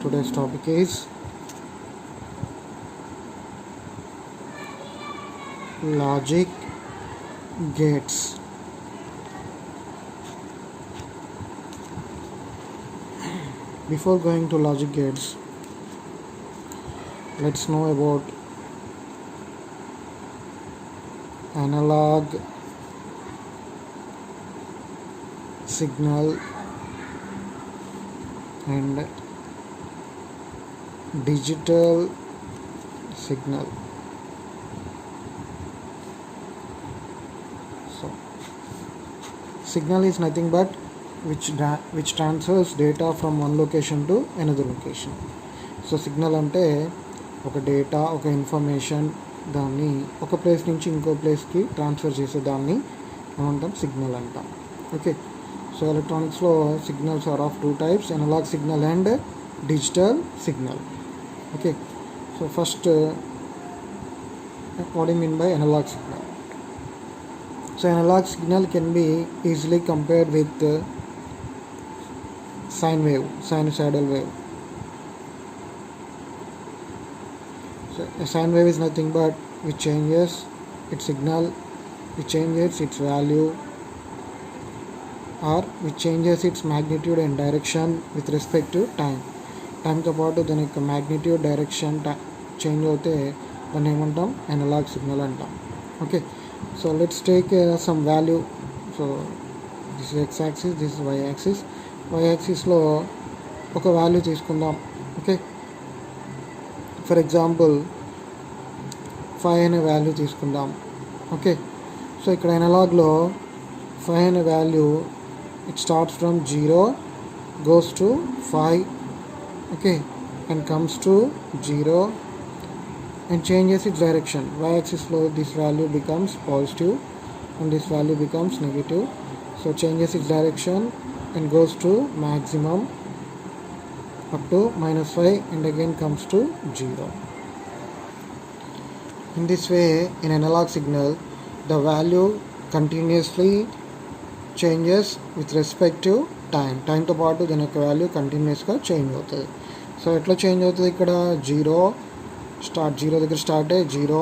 Today's topic is logic gates. Before going to logic gates, let's know about analog signal and digital signal. So signal is nothing but which transfers data from one location to another location. So signal అంటే ఒక data, ఒక information దాన్ని ఒక place నుంచి ఇంకో ప్లేస్కి transfer చేసే దాన్ని ఏమంటాం, సిగ్నల్ అంటాం. ఓకే, సో ఎలక్ట్రానిక్స్లో signals are of two types, analog signal and digital signal. Okay, so first what do you mean by analog signal? So analog signal can be easily compared with sine wave, sinusoidal wave. So a sine wave is nothing but which changes its signal, which changes its value, or which changes its magnitude and direction with respect to time. టైంతో పాటు దాని యొక్క magnitude, direction change అవుతే దాన్ని ఏమంటాం, analog signal అంటాం. Okay, so let's take some value. So this is x axis, this is y axis. Y యాక్సిస్లో ఒక వాల్యూ తీసుకుందాం. ఓకే, ఫర్ ఎగ్జాంపుల్ 5 అనే వాల్యూ తీసుకుందాం. ఓకే, సో ఇక్కడ అనలాగ్లో 5 అనే value it starts from 0, goes to 5, okay, and comes to 0 and changes its direction. Y-axis flow, this value becomes positive and this value becomes negative. So changes its direction and goes to maximum up to -5 and again comes to 0. In this way, in analog signal, the value continuously changes with respect to time. టైంతో పాటు దాని యొక్క value కంటిన్యూస్గా change అవుతుంది. So ఎట్లా change అవుతుంది, ఇక్కడ 0 దగ్గర స్టార్ట్ అయ్యి 0,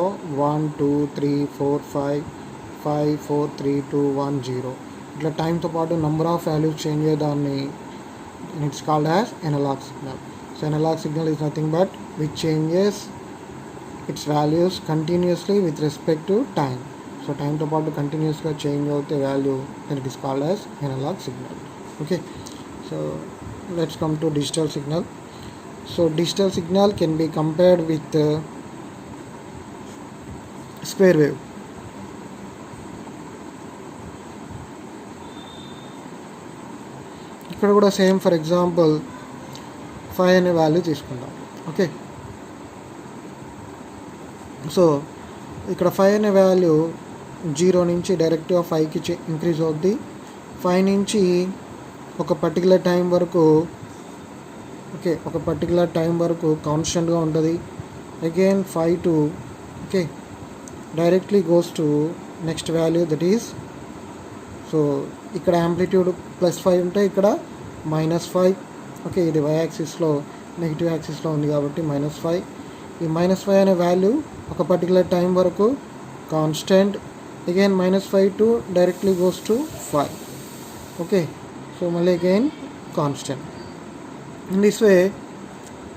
1, 2, 3, 4, 5, 5, 4, 3, 2, 1, 0 ఇట్లా టైంతో పాటు నెంబర్ ఆఫ్ వాల్యూస్ చేంజ్ అయ్యేదాన్ని it's called as analog signal. So analog signal is nothing but which changes its values continuously with respect to time. So టైంతో పాటు కంటిన్యూస్గా చేంజ్ అవుతే value then it is called as analog signal. Okay, so let's come to digital signal. So digital signal can be compared with square wave. ఇక్కడ కూడా same, for example 5 అనే value తీసుకుందాం. Okay, so ఇక్కడ 5 అనే value 0 నుంచి డైరెక్ట్గా 5కి increase అవుద్ది. 5 నుంచి ఒక పర్టికులర్ టైం వరకు, ఓకే, ఒక పర్టికులర్ టైం వరకు కాన్స్టెంట్గా ఉంటుంది. Again 5 to, okay, directly goes to next value that is, so ఇక్కడ యాంప్లిట్యూడ్ +5 ఉంటే ఇక్కడ -5. ఓకే, ఇది వై యాక్సిస్లో నెగిటివ్ యాక్సిస్లో ఉంది కాబట్టి -5. ఈ -5 అనే వాల్యూ ఒక పర్టికులర్ టైం వరకు constant. Again -5 to directly goes to 5. Okay, so మళ్ళీ again constant. In this way,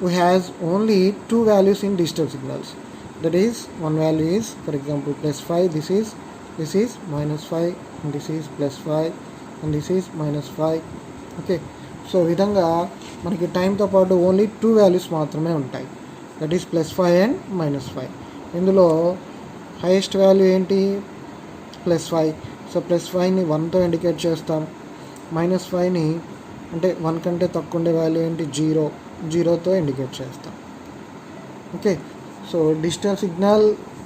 we has only two values in digital signals. That is, one value is, for example, +5. This is -5, and this is +5, and this is -5. Okay, so విధంగా మనకి టైంతో పాటు only 2 values మాత్రమే ఉంటాయి. That is +5 and -5. ఇందులో highest value ఏంటి, +5. So +5ని 1తో indicate చేస్తాం. -5ని అంటే 1 కంటే తక్కువ ఉండే వాల్యూ ఏంటి, 0తో ఇండికేట్ చేస్తాం. ఓకే, సో డిజిటల్ సిగ్నల్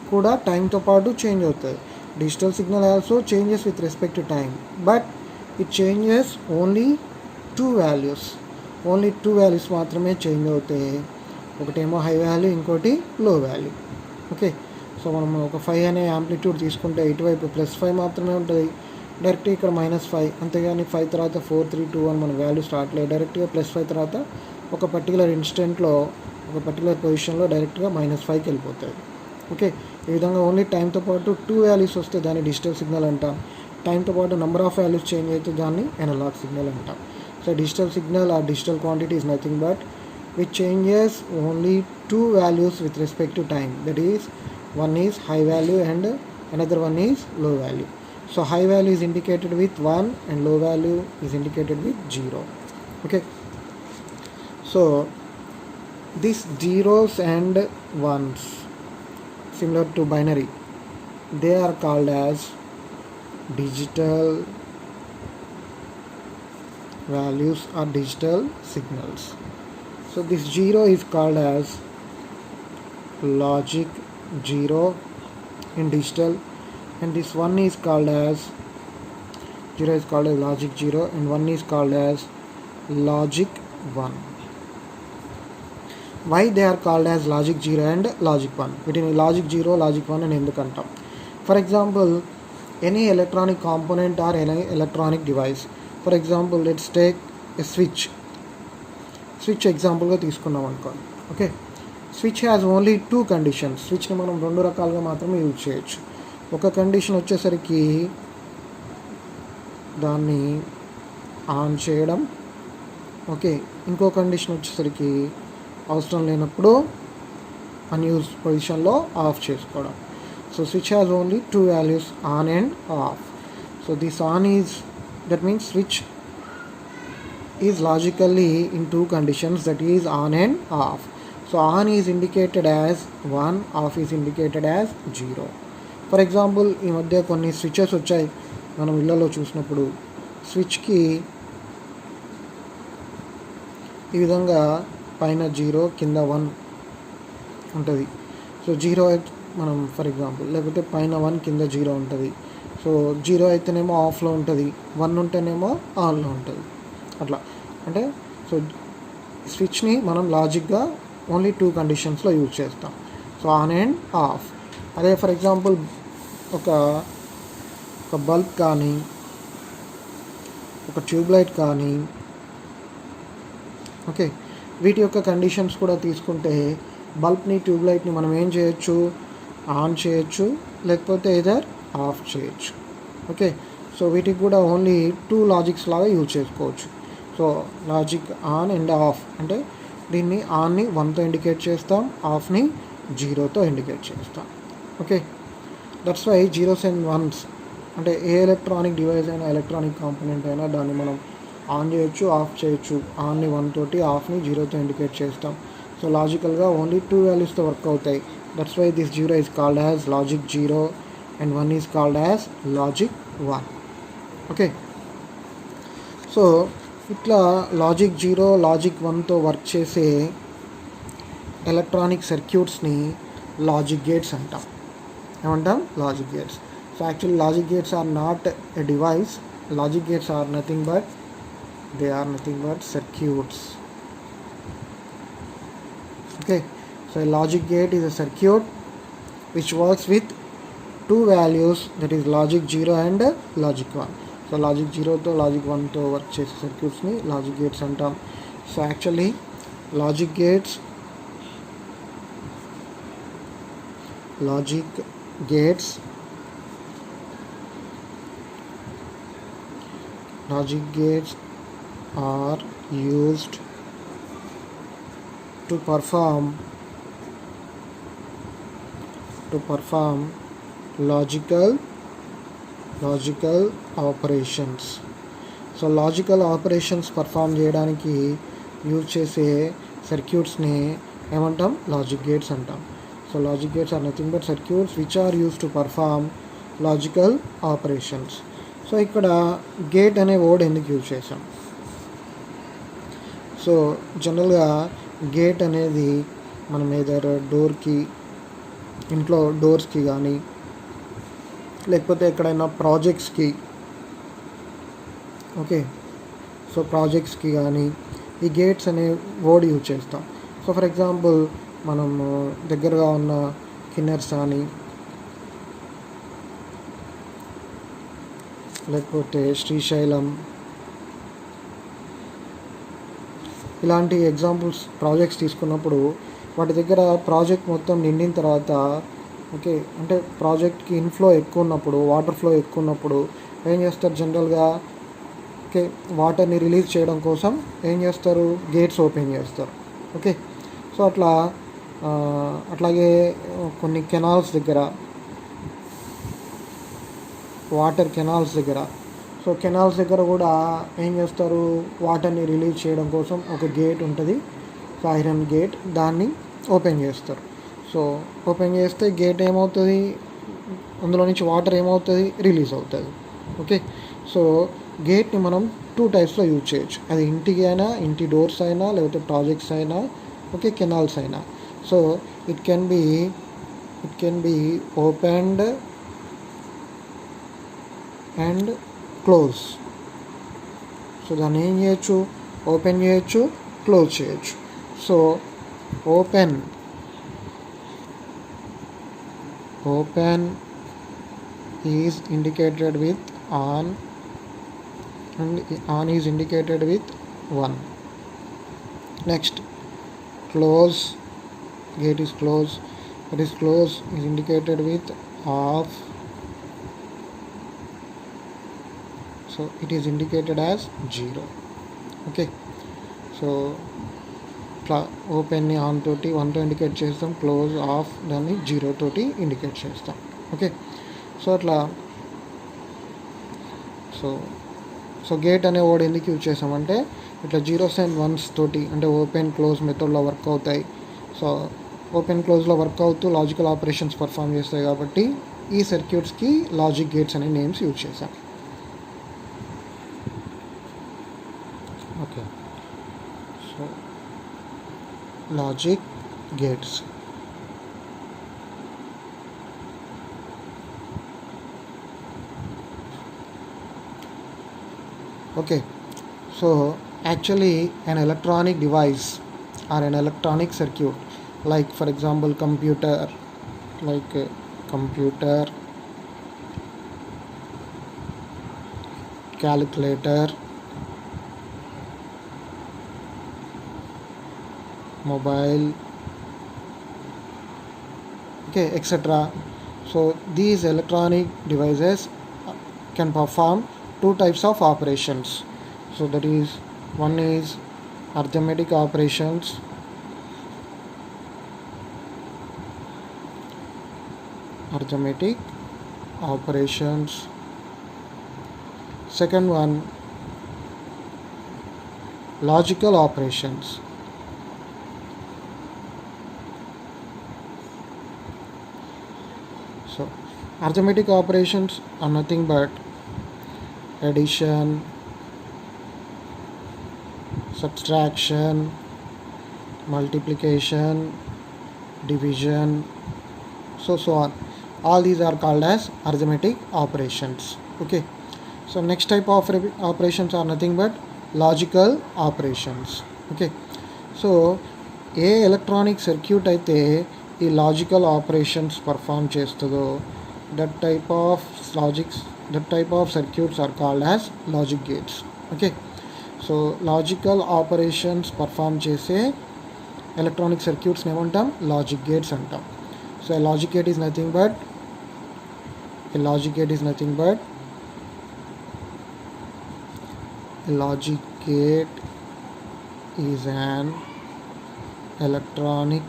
కూడా టైంతో పాటు చేంజ్ అవుతుంది. Digital signal also changes with respect to time, but it changes only 2 values మాత్రమే చేంజ్ అవుతాయి. ఒకటేమో హై వాల్యూ, ఇంకోటి లో వాల్యూ. ఓకే, సో మనం ఒక 5 అనే యాంప్లిట్యూడ్ తీసుకుంటే ఇటువైపు +5 మాత్రమే ఉంటుంది, డైరెక్ట్గా ఇక్కడ -5, అంతేగాని 5 తర్వాత 4 3 2 1 మన వాల్యూ స్టార్ట్ లేదు. డైరెక్ట్గా +5 తర్వాత ఒక పర్టికులర్ ఇన్స్టెంట్లో ఒక పర్టికులర్ పొజిషన్లో డైరెక్ట్గా -5కి వెళ్ళిపోతుంది. ఓకే, ఈ విధంగా ఓన్లీ టైంతో పాటు 2 వాల్యూస్ వస్తే దాన్ని డిజిటల్ సిగ్నల్ అంటాం. టైంతో పాటు నెంబర్ ఆఫ్ వాల్యూస్ చేంజ్ అయితే దాన్ని అనలాగ్ సిగ్నల్ అంటాం. So digital signal are digital quantity is nothing but which changes only 2 values with respect to time. That is, one is high value and another one is low value. So high value is indicated with 1 and low value is indicated with 0. Okay, so these zeros and ones, similar to binary, they are called as digital values or digital signals. So this 0 is called as logic 0 in digital, and this 1 is called as 0 is called as logic 0 and 1 is called as logic 1. Why they are called as logic 0 and logic 1? Between logic 0, logic 1 and endukantam. For example, any electronic component or any electronic device. For example, let's take a switch ఎగ్జాంపుల్గా తీసుకున్నాం అనుకోండి. Okay, switch has only 2 conditions. స్విచ్ని మనం 2 రకాలుగా మాత్రమే use చేయొచ్చు. ఒక condition వచ్చేసరికి దాన్ని ఆన్ చేయడం. ఓకే, ఇంకో కండిషన్ వచ్చేసరికి అవసరం లేనప్పుడు అన్యూజ్ పొజిషన్లో ఆఫ్ చేసుకోవడం. So switch has only 2 values, on and of. So this on is, that means switch is logically in 2 conditions, that is on and off. So on is indicated as 1, off is indicated as 0. For example, ఈ మధ్య కొన్ని switches వచ్చాయి మనం ఇళ్ళలో చూసినప్పుడు. స్విచ్కి ఈ విధంగా పైన 0 కింద 1 ఉంటుంది. సో 0 మనం ఫర్ ఎగ్జాంపుల్, లేకపోతే పైన 1 కింద 0 ఉంటుంది. సో 0 అయితేనేమో ఆఫ్లో ఉంటుంది, 1 ఉంటేనేమో ఆన్లో ఉంటుంది. అట్లా అంటే సో స్విచ్ని మనం లాజిక్గా ఓన్లీ 2 కండిషన్స్లో యూజ్ చేస్తాం. So on and of. అదే ఫర్ ఎగ్జాంపుల్ ఒక బల్బ్ కానీ, ఒక ట్యూబ్లైట్ కానీ, ఓకే, వీటి యొక్క కండిషన్స్ కూడా తీసుకుంటే బల్బ్ని, ట్యూబ్లైట్ని మనం ఏం చేయొచ్చు, ఆన్ చేయొచ్చు, లేకపోతే ఏదర్ ఆఫ్ చేయొచ్చు. ఓకే, సో వీటికి కూడా ఓన్లీ 2 లాజిక్స్ లాగా యూజ్ చేసుకోవచ్చు. So logic on and off అంటే దీన్ని ఆన్ని 1తో ఇండికేట్ చేస్తాం, ఆఫ్ని 0తో ఇండికేట్ చేస్తాం. Okay, that's why zeros and ones అంటే ఏ ఎలక్ట్రానిక్ డివైస్ అయినా, ఎలక్ట్రానిక్ కాంపోనెంట్ అయినా దాన్ని మనం ఆన్ చేయొచ్చు, ఆఫ్ చేయొచ్చు. ఆన్ని 1 తోటి, ఆఫ్ని 0తో ఇండికేట్ చేస్తాం. సో లాజికల్గా ఓన్లీ 2 వాల్యూస్తో వర్క్ అవుతాయి. That's why this 0 is called as logic 0 and 1 is called as logic 1. Okay, so ఇట్లా లాజిక్ 0, లాజిక్ 1తో వర్క్ చేసే ఎలక్ట్రానిక్ సర్క్యూట్స్ని లాజిక్ గేట్స్ అంటాం. ఏమంటాం? Logic gates. So actually logic gates are not a device. Logic gates are nothing but circuits. Okay, so a logic gate is a circuit which works with 2 values, that is logic 0 and logic 1. So logic 0 to logic 1 to work chase circuits ni logic gates antam. So actually logic gates are used to perform logical operations. So logical operations perform చేయడానికి use చేసే సర్క్యూట్స్ని ఏమంటాం? Logic gates అంటాం. So logic gates are nothing but circuits which are use to perform logical operations. So ఇక్కడ gate అనే word ఎందుకు use చేసాం? So జనరల్గా గేట్ అనేది మనం ఏదైనా డోర్కి, ఇంట్లో డోర్స్కి కానీ, లేకపోతే ఎక్కడైనా ప్రాజెక్ట్స్కి, ఓకే, సో ప్రాజెక్ట్స్కి కానీ ఈ గేట్స్ అనే వర్డ్ యూజ్ చేస్తాం. సో ఫర్ ఎగ్జాంపుల్ మనం దగ్గరగా ఉన్న కిన్నెర్స్ కానీ, లేకపోతే శ్రీశైలం, ఇలాంటి ఎగ్జాంపుల్స్ ప్రాజెక్ట్స్ తీసుకున్నప్పుడు వాటి దగ్గర ప్రాజెక్ట్ మొత్తం నిండిన తర్వాత ఓకే, అంటే ప్రాజెక్ట్కి ఇన్ఫ్లో ఎక్కువ ఉన్నప్పుడు, వాటర్ ఫ్లో ఎక్కువ ఉన్నప్పుడు ఏం చేస్తారు జనరల్గా, ఓకే, వాటర్ని రిలీజ్ చేయడం కోసం ఏం చేస్తారు, గేట్స్ ఓపెన్ చేస్తారు. ఓకే, సో అట్లాగే కొన్ని కెనాల్స్ దగ్గర, వాటర్ కెనాల్స్ దగ్గర, సో కెనాల్స్ దగ్గర కూడా ఏం చేస్తారు, వాటర్ని రిలీజ్ చేయడం కోసం ఒక గేట్ ఉంటుంది, ఐరన్ గేట్, దాన్ని ఓపెన్ చేస్తారు. సో ఓపెన్ చేస్తే గేట్ ఏమవుతుంది, అందులో నుంచి వాటర్ ఏమవుతుంది, రిలీజ్ అవుతుంది. ఓకే, సో గేట్ని మనం 2 టైప్స్లో యూజ్ చేయొచ్చు. అది ఇంటికి అయినా, ఇంటి డోర్స్ అయినా, లేకపోతే ప్రాజెక్ట్స్ అయినా, ఓకే, కెనాల్స్ అయినా. So it can be opened and close. So దాన్ని ఏం చేయొచ్చు, ఓపెన్ చేయొచ్చు, క్లోజ్ చేయొచ్చు. So open is indicated with on and on is indicated with 1. Next, close, gate is close, that is close is indicated with off, so it is indicated as 0. Okay, so ఓపెన్ని on తోటి 1తో indicate చేస్తాం, close of దాన్ని 0 తోటి indicate చేస్తాం. Okay, so అట్లా so gate అనే word ఎందుకు use చేసామంటే ఇట్లా 0s and 1s తోటి, అంటే ఓపెన్ క్లోజ్ మెథడ్లో వర్క్ అవుతాయి. సో ఓపెన్ క్లోజ్లో వర్క్ అవుతూ లాజికల్ ఆపరేషన్స్ పర్ఫామ్ చేస్తాయి కాబట్టి ఈ సర్క్యూట్స్కి లాజిక్ గేట్స్ అనే నేమ్స్ యూజ్ చేశాం. Okay, so logic gates. Okay, so actually an electronic device or an electronic circuit, like for example computer, calculator, mobile, okay, etc. So these electronic devices can perform 2 types of operations. So that is, one is arithmetic operations, second one logical operations. So arithmetic operations are nothing but addition, subtraction, multiplication, division, so on. All these are called as arithmetic operations. Okay, so next type of operations are nothing but logical operations. Okay, so ఏ electronic circuit అయితే ఈ logical operations perform చేస్తుందో that type of circuits are called as logic gates. Okay, so logical operations perform చేసే electronic సర్క్యూట్స్ని ఏమంటాం, logic gates అంటాం. So a logic gate is nothing but a logic gate is an electronic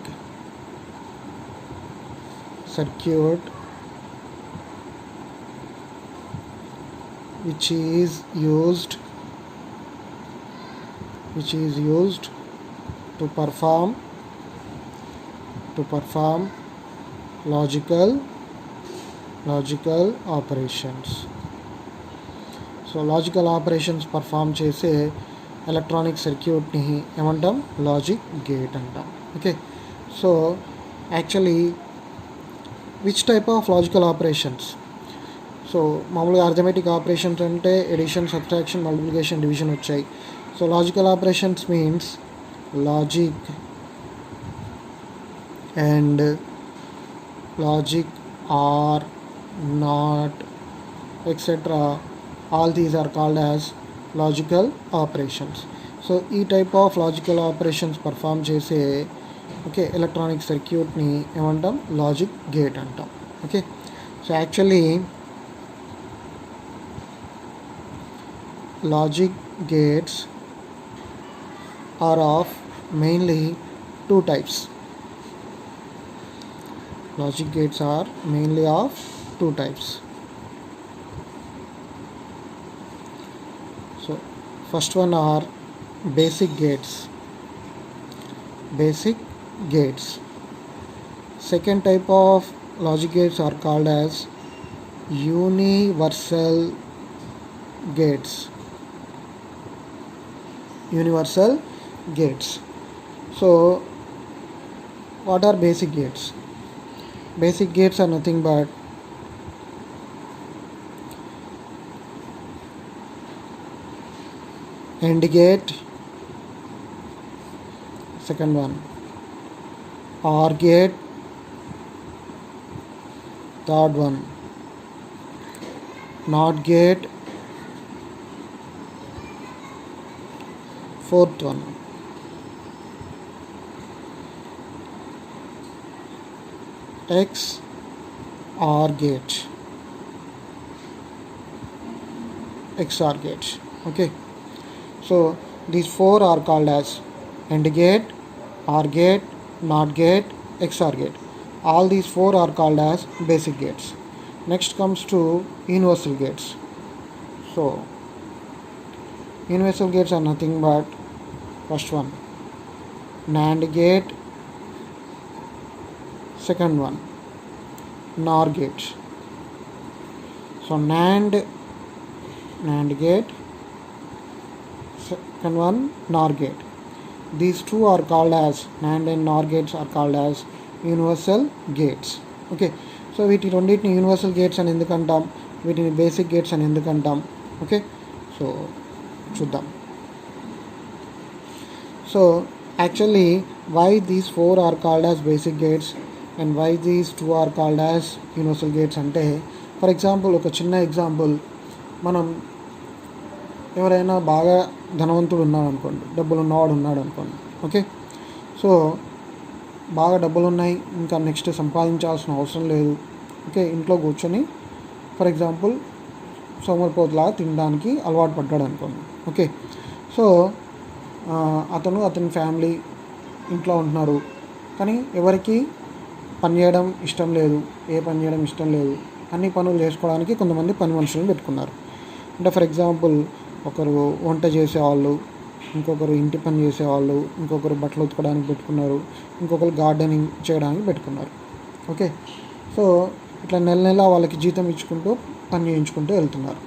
circuit which is used to perform logical operations. So logical operations perform చేసే electronic సర్క్యూట్ని ఏమంటాం, logic gate అంటాం. Okay, so actually which type of logical operations, so మామూలుగా arithmetic operations అంటే addition, subtraction, multiplication, division వచ్చాయి. So logical operations means logic and logic or not etcetera All these are called as logical operations. So ఈ type of logical operations perform చేసే electronic సర్క్యూట్ని ఏమంటాం? Logic gate అంటాం. Okay, so actually logic gates are of mainly two types. Logic gates are mainly of two types. So first one are basic gates. Second type of logic gates are called as universal gates. So what are basic gates? Basic gates are nothing but AND gate, second one OR gate, third one NOT gate, fourth one XOR gate. Okay, so these four are called as AND gate, OR gate, NOT gate, XOR gate. All these four are called as basic gates. Next comes to universal gates. So universal gates are nothing but first one NAND gate, second one NOR gate. So NAND gate, second one NOR gate. These two are called as NAND and NOR gates are called as universal gates. Okay, so వీటి రెండింటిని universal gates అని ఎందుకంటాం, వీటిని basic gates అని ఎందుకంటాం? Okay, so చూద్దాం. So actually why these four are called as basic gates and why these two are called as universal gates అంటే, for example ఒక చిన్న example, మనం ఎవరైనా బాగా ధనవంతుడు ఉన్నాడు అనుకోండి, డబ్బులు ఉన్నవాడు ఉన్నాడు అనుకోండి. ఓకే, సో బాగా డబ్బులు ఉన్నాయి, ఇంకా నెక్స్ట్ సంపాదించాల్సిన అవసరం లేదు. ఓకే, ఇంట్లో కూర్చొని ఫర్ ఎగ్జాంపుల్ సోమరిపోతులాగా తినడానికి అలవాటు పడ్డాడు అనుకోండి. ఓకే, సో అతని ఫ్యామిలీ ఇంట్లో ఉంటున్నారు, కానీ ఎవరికి పని చేయడం ఇష్టం లేదు, అన్ని పనులు చేసుకోవడానికి కొంతమంది పని మనుషులను పెట్టుకున్నారు. అంటే ఫర్ ఎగ్జాంపుల్ ఒకరు వంట చేసేవాళ్ళు, ఇంకొకరు ఇంటి పని చేసేవాళ్ళు, ఇంకొకరు బట్టలు ఉతకడానికి పెట్టుకున్నారు, ఇంకొకరు గార్డెనింగ్ చేయడానికి పెట్టుకున్నారు. ఓకే, సో ఇట్లా నెల వాళ్ళకి జీతం ఇచ్చుకుంటూ పని చేయించుకుంటూ వెళ్తున్నారు.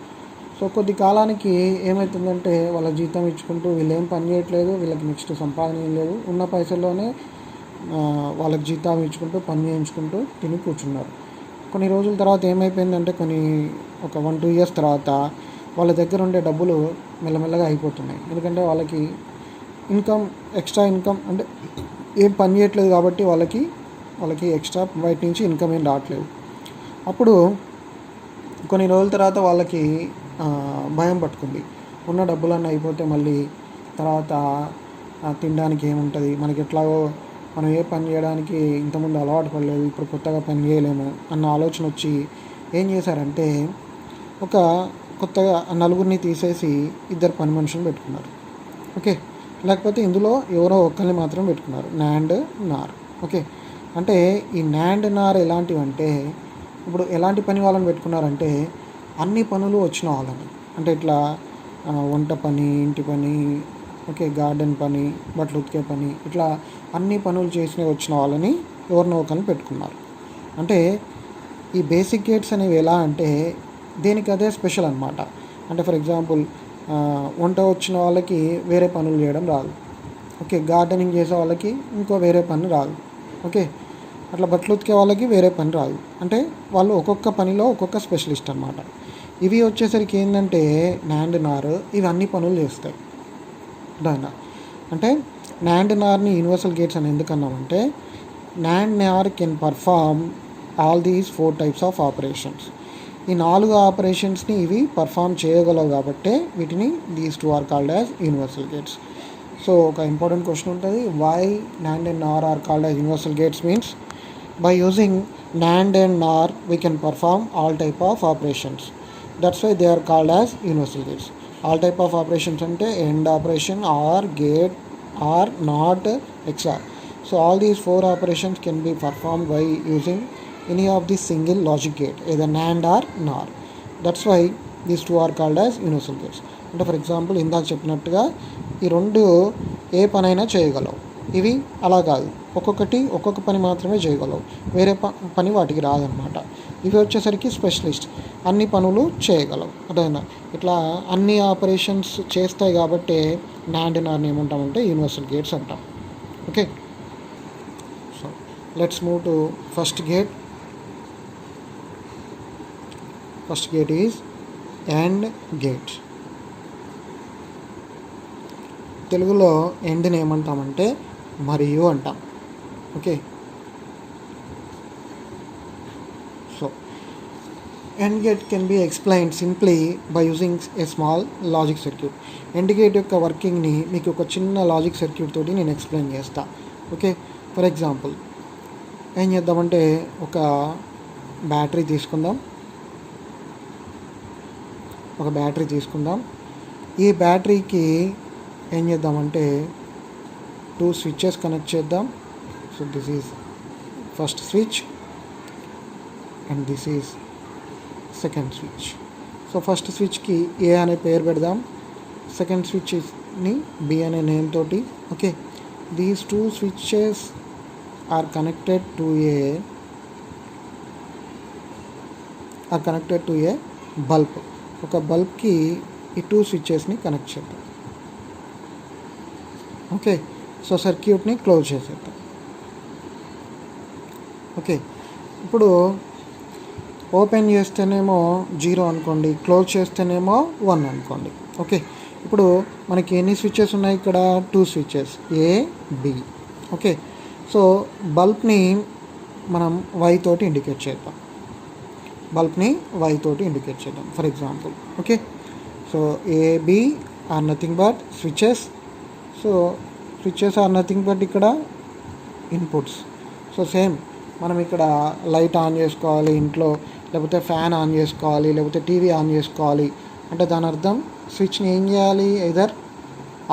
సో కొద్ది కాలానికి ఏమవుతుందంటే వాళ్ళ జీతం ఇచ్చుకుంటూ వీళ్ళు ఏం పని చేయట్లేదు, వీళ్ళకి నెక్స్ట్ సంపాదన ఏం లేదు, ఉన్న పైసల్లోనే వాళ్ళకి జీతం ఇచ్చుకుంటూ పని చేయించుకుంటూ తిని కూర్చున్నారు. కొన్ని రోజుల తర్వాత ఏమైపోయిందంటే ఒక 1-2 years తర్వాత వాళ్ళ దగ్గర ఉండే డబ్బులు మెల్లమెల్లగా అయిపోతున్నాయి. ఎందుకంటే వాళ్ళకి ఎక్స్ట్రా ఇన్కమ్ అంటే ఏం పని చేయట్లేదు కాబట్టి వాళ్ళకి ఎక్స్ట్రా బయట నుంచి ఇన్కమ్ ఏం రావట్లేదు. అప్పుడు కొన్ని రోజుల తర్వాత వాళ్ళకి భయం పట్టుకుంది, ఉన్న డబ్బులన్నీ అయిపోతే మళ్ళీ తర్వాత తినడానికి ఏముంటుంది, మనకి ఎట్లాగో మనం ఏ పని చేయడానికి ఇంతకుముందు అలవాటు పడలేదు, ఇప్పుడు కొత్తగా పని చేయలేము అన్న ఆలోచన వచ్చి ఏం చేశారంటే కొత్తగా 4 తీసేసి 2 పని మనుషులను పెట్టుకున్నారు. ఓకే, లేకపోతే ఇందులో ఎవరో ఒక్కరిని మాత్రం పెట్టుకున్నారు, NAND NOR. ఓకే, అంటే ఈ NAND NOR ఎలాంటివంటే, ఇప్పుడు ఎలాంటి పని వాళ్ళని పెట్టుకున్నారంటే అన్ని పనులు వచ్చిన వాళ్ళని, అంటే ఇట్లా వంట పని, ఇంటి పని, ఓకే గార్డెన్ పని, బట్టలు ఉతికే పని, ఇట్లా అన్ని పనులు చేసిన వచ్చిన వాళ్ళని ఎవరినో ఒకరిని పెట్టుకున్నారు. అంటే ఈ బేసిక్ గేట్స్ అనేవి ఎలా అంటే దేనికి అదే స్పెషల్ అనమాట. అంటే ఫర్ ఎగ్జాంపుల్ వంట వచ్చిన వాళ్ళకి వేరే పనులు చేయడం రాదు. ఓకే, గార్డెనింగ్ చేసే వాళ్ళకి ఇంకో వేరే పని రాదు. ఓకే, అట్లా బట్టలు ఉతికే వాళ్ళకి వేరే పని రాదు. అంటే వాళ్ళు ఒక్కొక్క పనిలో ఒక్కొక్క స్పెషలిస్ట్ అనమాట. ఇవి వచ్చేసరికి ఏంటంటే NAND NOR ఇవి అన్ని పనులు చేస్తాయి. అంటే NAND NORని యూనివర్సల్ గేట్స్ అని ఎందుకన్నామంటే NAND NOR can perform all these 4 types of operations. ఈ 4 ఆపరేషన్స్ని ఇవి పర్ఫామ్ చేయగలవు కాబట్టి వీటిని these two are called as universal gates. So ఒక ఇంపార్టెంట్ క్వశ్చన్ ఉంటుంది, why NAND and NOR are called as universal gates means by using NAND and NOR we can perform all type of operations. That's why they are called as universal gates. All type of operations ante AND operation, OR, gate, OR, NOT, XOR. So all these 4 operations can be performed by using any of the single logic gate, either NAND or NOR. That's why these two are called as universal gates. అంటే for example ఇందాక చెప్పినట్టుగా ఈ రెండు ఏ పనైనా చేయగలవు, ఇవి అలా కాదు, ఒక్కొక్క పని మాత్రమే చేయగలవు, వేరే పని వాటికి రాదనమాట. ఇవి వచ్చేసరికి స్పెషలిస్ట్, అన్ని పనులు చేయగలవు. అదేనా ఇట్లా అన్ని ఆపరేషన్స్ చేస్తాయి కాబట్టి NAND NOR ఏమంటామంటే యూనివర్సల్ గేట్స్ అంటాం. Okay, so let's move to first gate. First gate is AND gate. తెలుగులో ఎండ్ని ఏమంటామంటే మరియు అంటాం. Okay, so AND gate can be explained simply by using a small logic circuit. AND gate యొక్క వర్కింగ్ని మీకు ఒక చిన్న లాజిక్ సర్క్యూట్ తోటి నేను ఎక్స్ప్లెయిన్ చేస్తా. ఓకే, ఫర్ ఎగ్జాంపుల్ ఏం చేద్దామంటే ఒక బ్యాటరీ తీసుకుందాం. ఈ బ్యాటరీకి ఏం చేద్దామంటే 2 స్విచెస్ కనెక్ట్ చేద్దాం. So this is first switch and this is second switch. So first స్విచ్కి ఏ అనే పేరు పెడదాం, సెకండ్ స్విచ్ని బి అనే నేమ్ తోటి. Okay, these 2 switches are connected to a bulb. ఒక బల్బ్కి ఈ 2 స్విచెస్ని కనెక్ట్ చేద్దాం. ఓకే, సో సర్క్యూట్ని క్లోజ్ చేసేద్దాం. ఓకే, ఇప్పుడు ఓపెన్ చేస్తేనేమో 0 అనుకోండి, క్లోజ్ చేస్తేనేమో 1 అనుకోండి. ఓకే, ఇప్పుడు మనకి ఎన్ని స్విచెస్ ఉన్నాయి ఇక్కడ? 2 switches, A B. Okay, so బల్బ్ని మనం Y తోటి ఇండికేట్ చేద్దాం. For example. Okay, so AB are nothing but switches. So switches are nothing but ఇక్కడ ఇన్పుట్స్. సో సేమ్ మనం ఇక్కడ లైట్ ఆన్ చేసుకోవాలి ఇంట్లో, లేకపోతే ఫ్యాన్ ఆన్ చేసుకోవాలి, లేకపోతే టీవీ ఆన్ చేసుకోవాలి అంటే దాని అర్థం స్విచ్ని ఏం చేయాలి, ఎదర్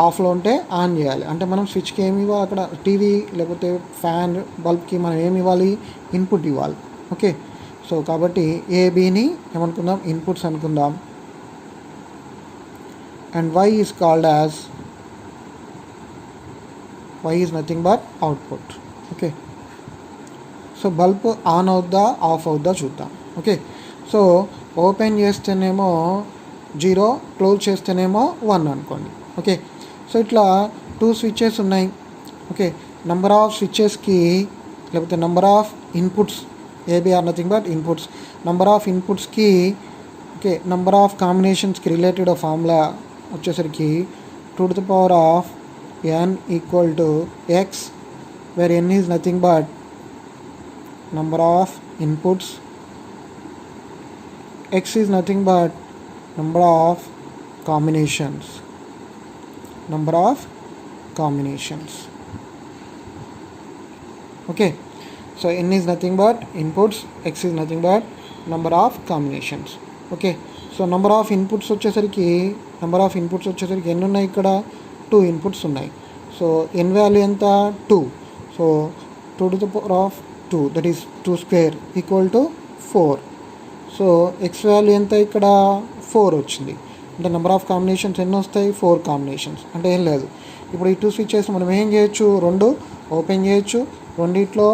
ఆఫ్లో ఉంటే ఆన్ చేయాలి. అంటే మనం స్విచ్కి ఏమి ఇవ్వాలి, అక్కడ టీవీ లేకపోతే ఫ్యాన్ బల్బ్కి మనం ఏమి ఇవ్వాలి, ఇన్పుట్ ఇవ్వాలి. ఓకే, సో కాబట్టి ఏబిని ఏమనుకుందాం, ఇన్పుట్స్ అనుకుందాం. And Y is called as, Y is nothing but output. Okay, so bulb on అవుద్దా ఆఫ్ అవుద్దా చూద్దాం. ఓకే, సో ఓపెన్ చేస్తేనేమో 0, క్లోజ్ చేస్తేనేమో 1 అనుకోండి. ఓకే, సో ఇట్లా 2 స్విచెస్ ఉన్నాయి. ఓకే, నెంబర్ ఆఫ్ స్విచెస్కి లేకపోతే number of inputs, AB are nothing but inputs, number of ఇన్పుట్స్కి ఓకే నెంబర్ ఆఫ్ కాంబినేషన్స్కి రిలేటెడ్ ఫార్ములా వచ్చేసరికి 2 to the power of n equal to x, where n is nothing but number of inputs, x is nothing but number of combinations. Okay, so n is nothing but inputs, x is nothing but number of combinations. Okay, so number of inputs వచ్చేసరికి ఎన్ని ఉన్నాయి ఇక్కడ? 2 inputs ఉన్నాయి. So ఎన్ value ఎంత? 2. So 2 to the power of 2, that is 2 square equal to 4. So X value ఎంత ఇక్కడ? 4 వచ్చింది. అంటే నెంబర్ ఆఫ్ కాంబినేషన్స్ ఎన్ని వస్తాయి? 4 కాంబినేషన్స్. అంటే ఏం లేదు, ఇప్పుడు ఈ 2 స్విచెస్ మనం ఏం చేయొచ్చు, 2 ఓపెన్ చేయొచ్చు. రెండిట్లో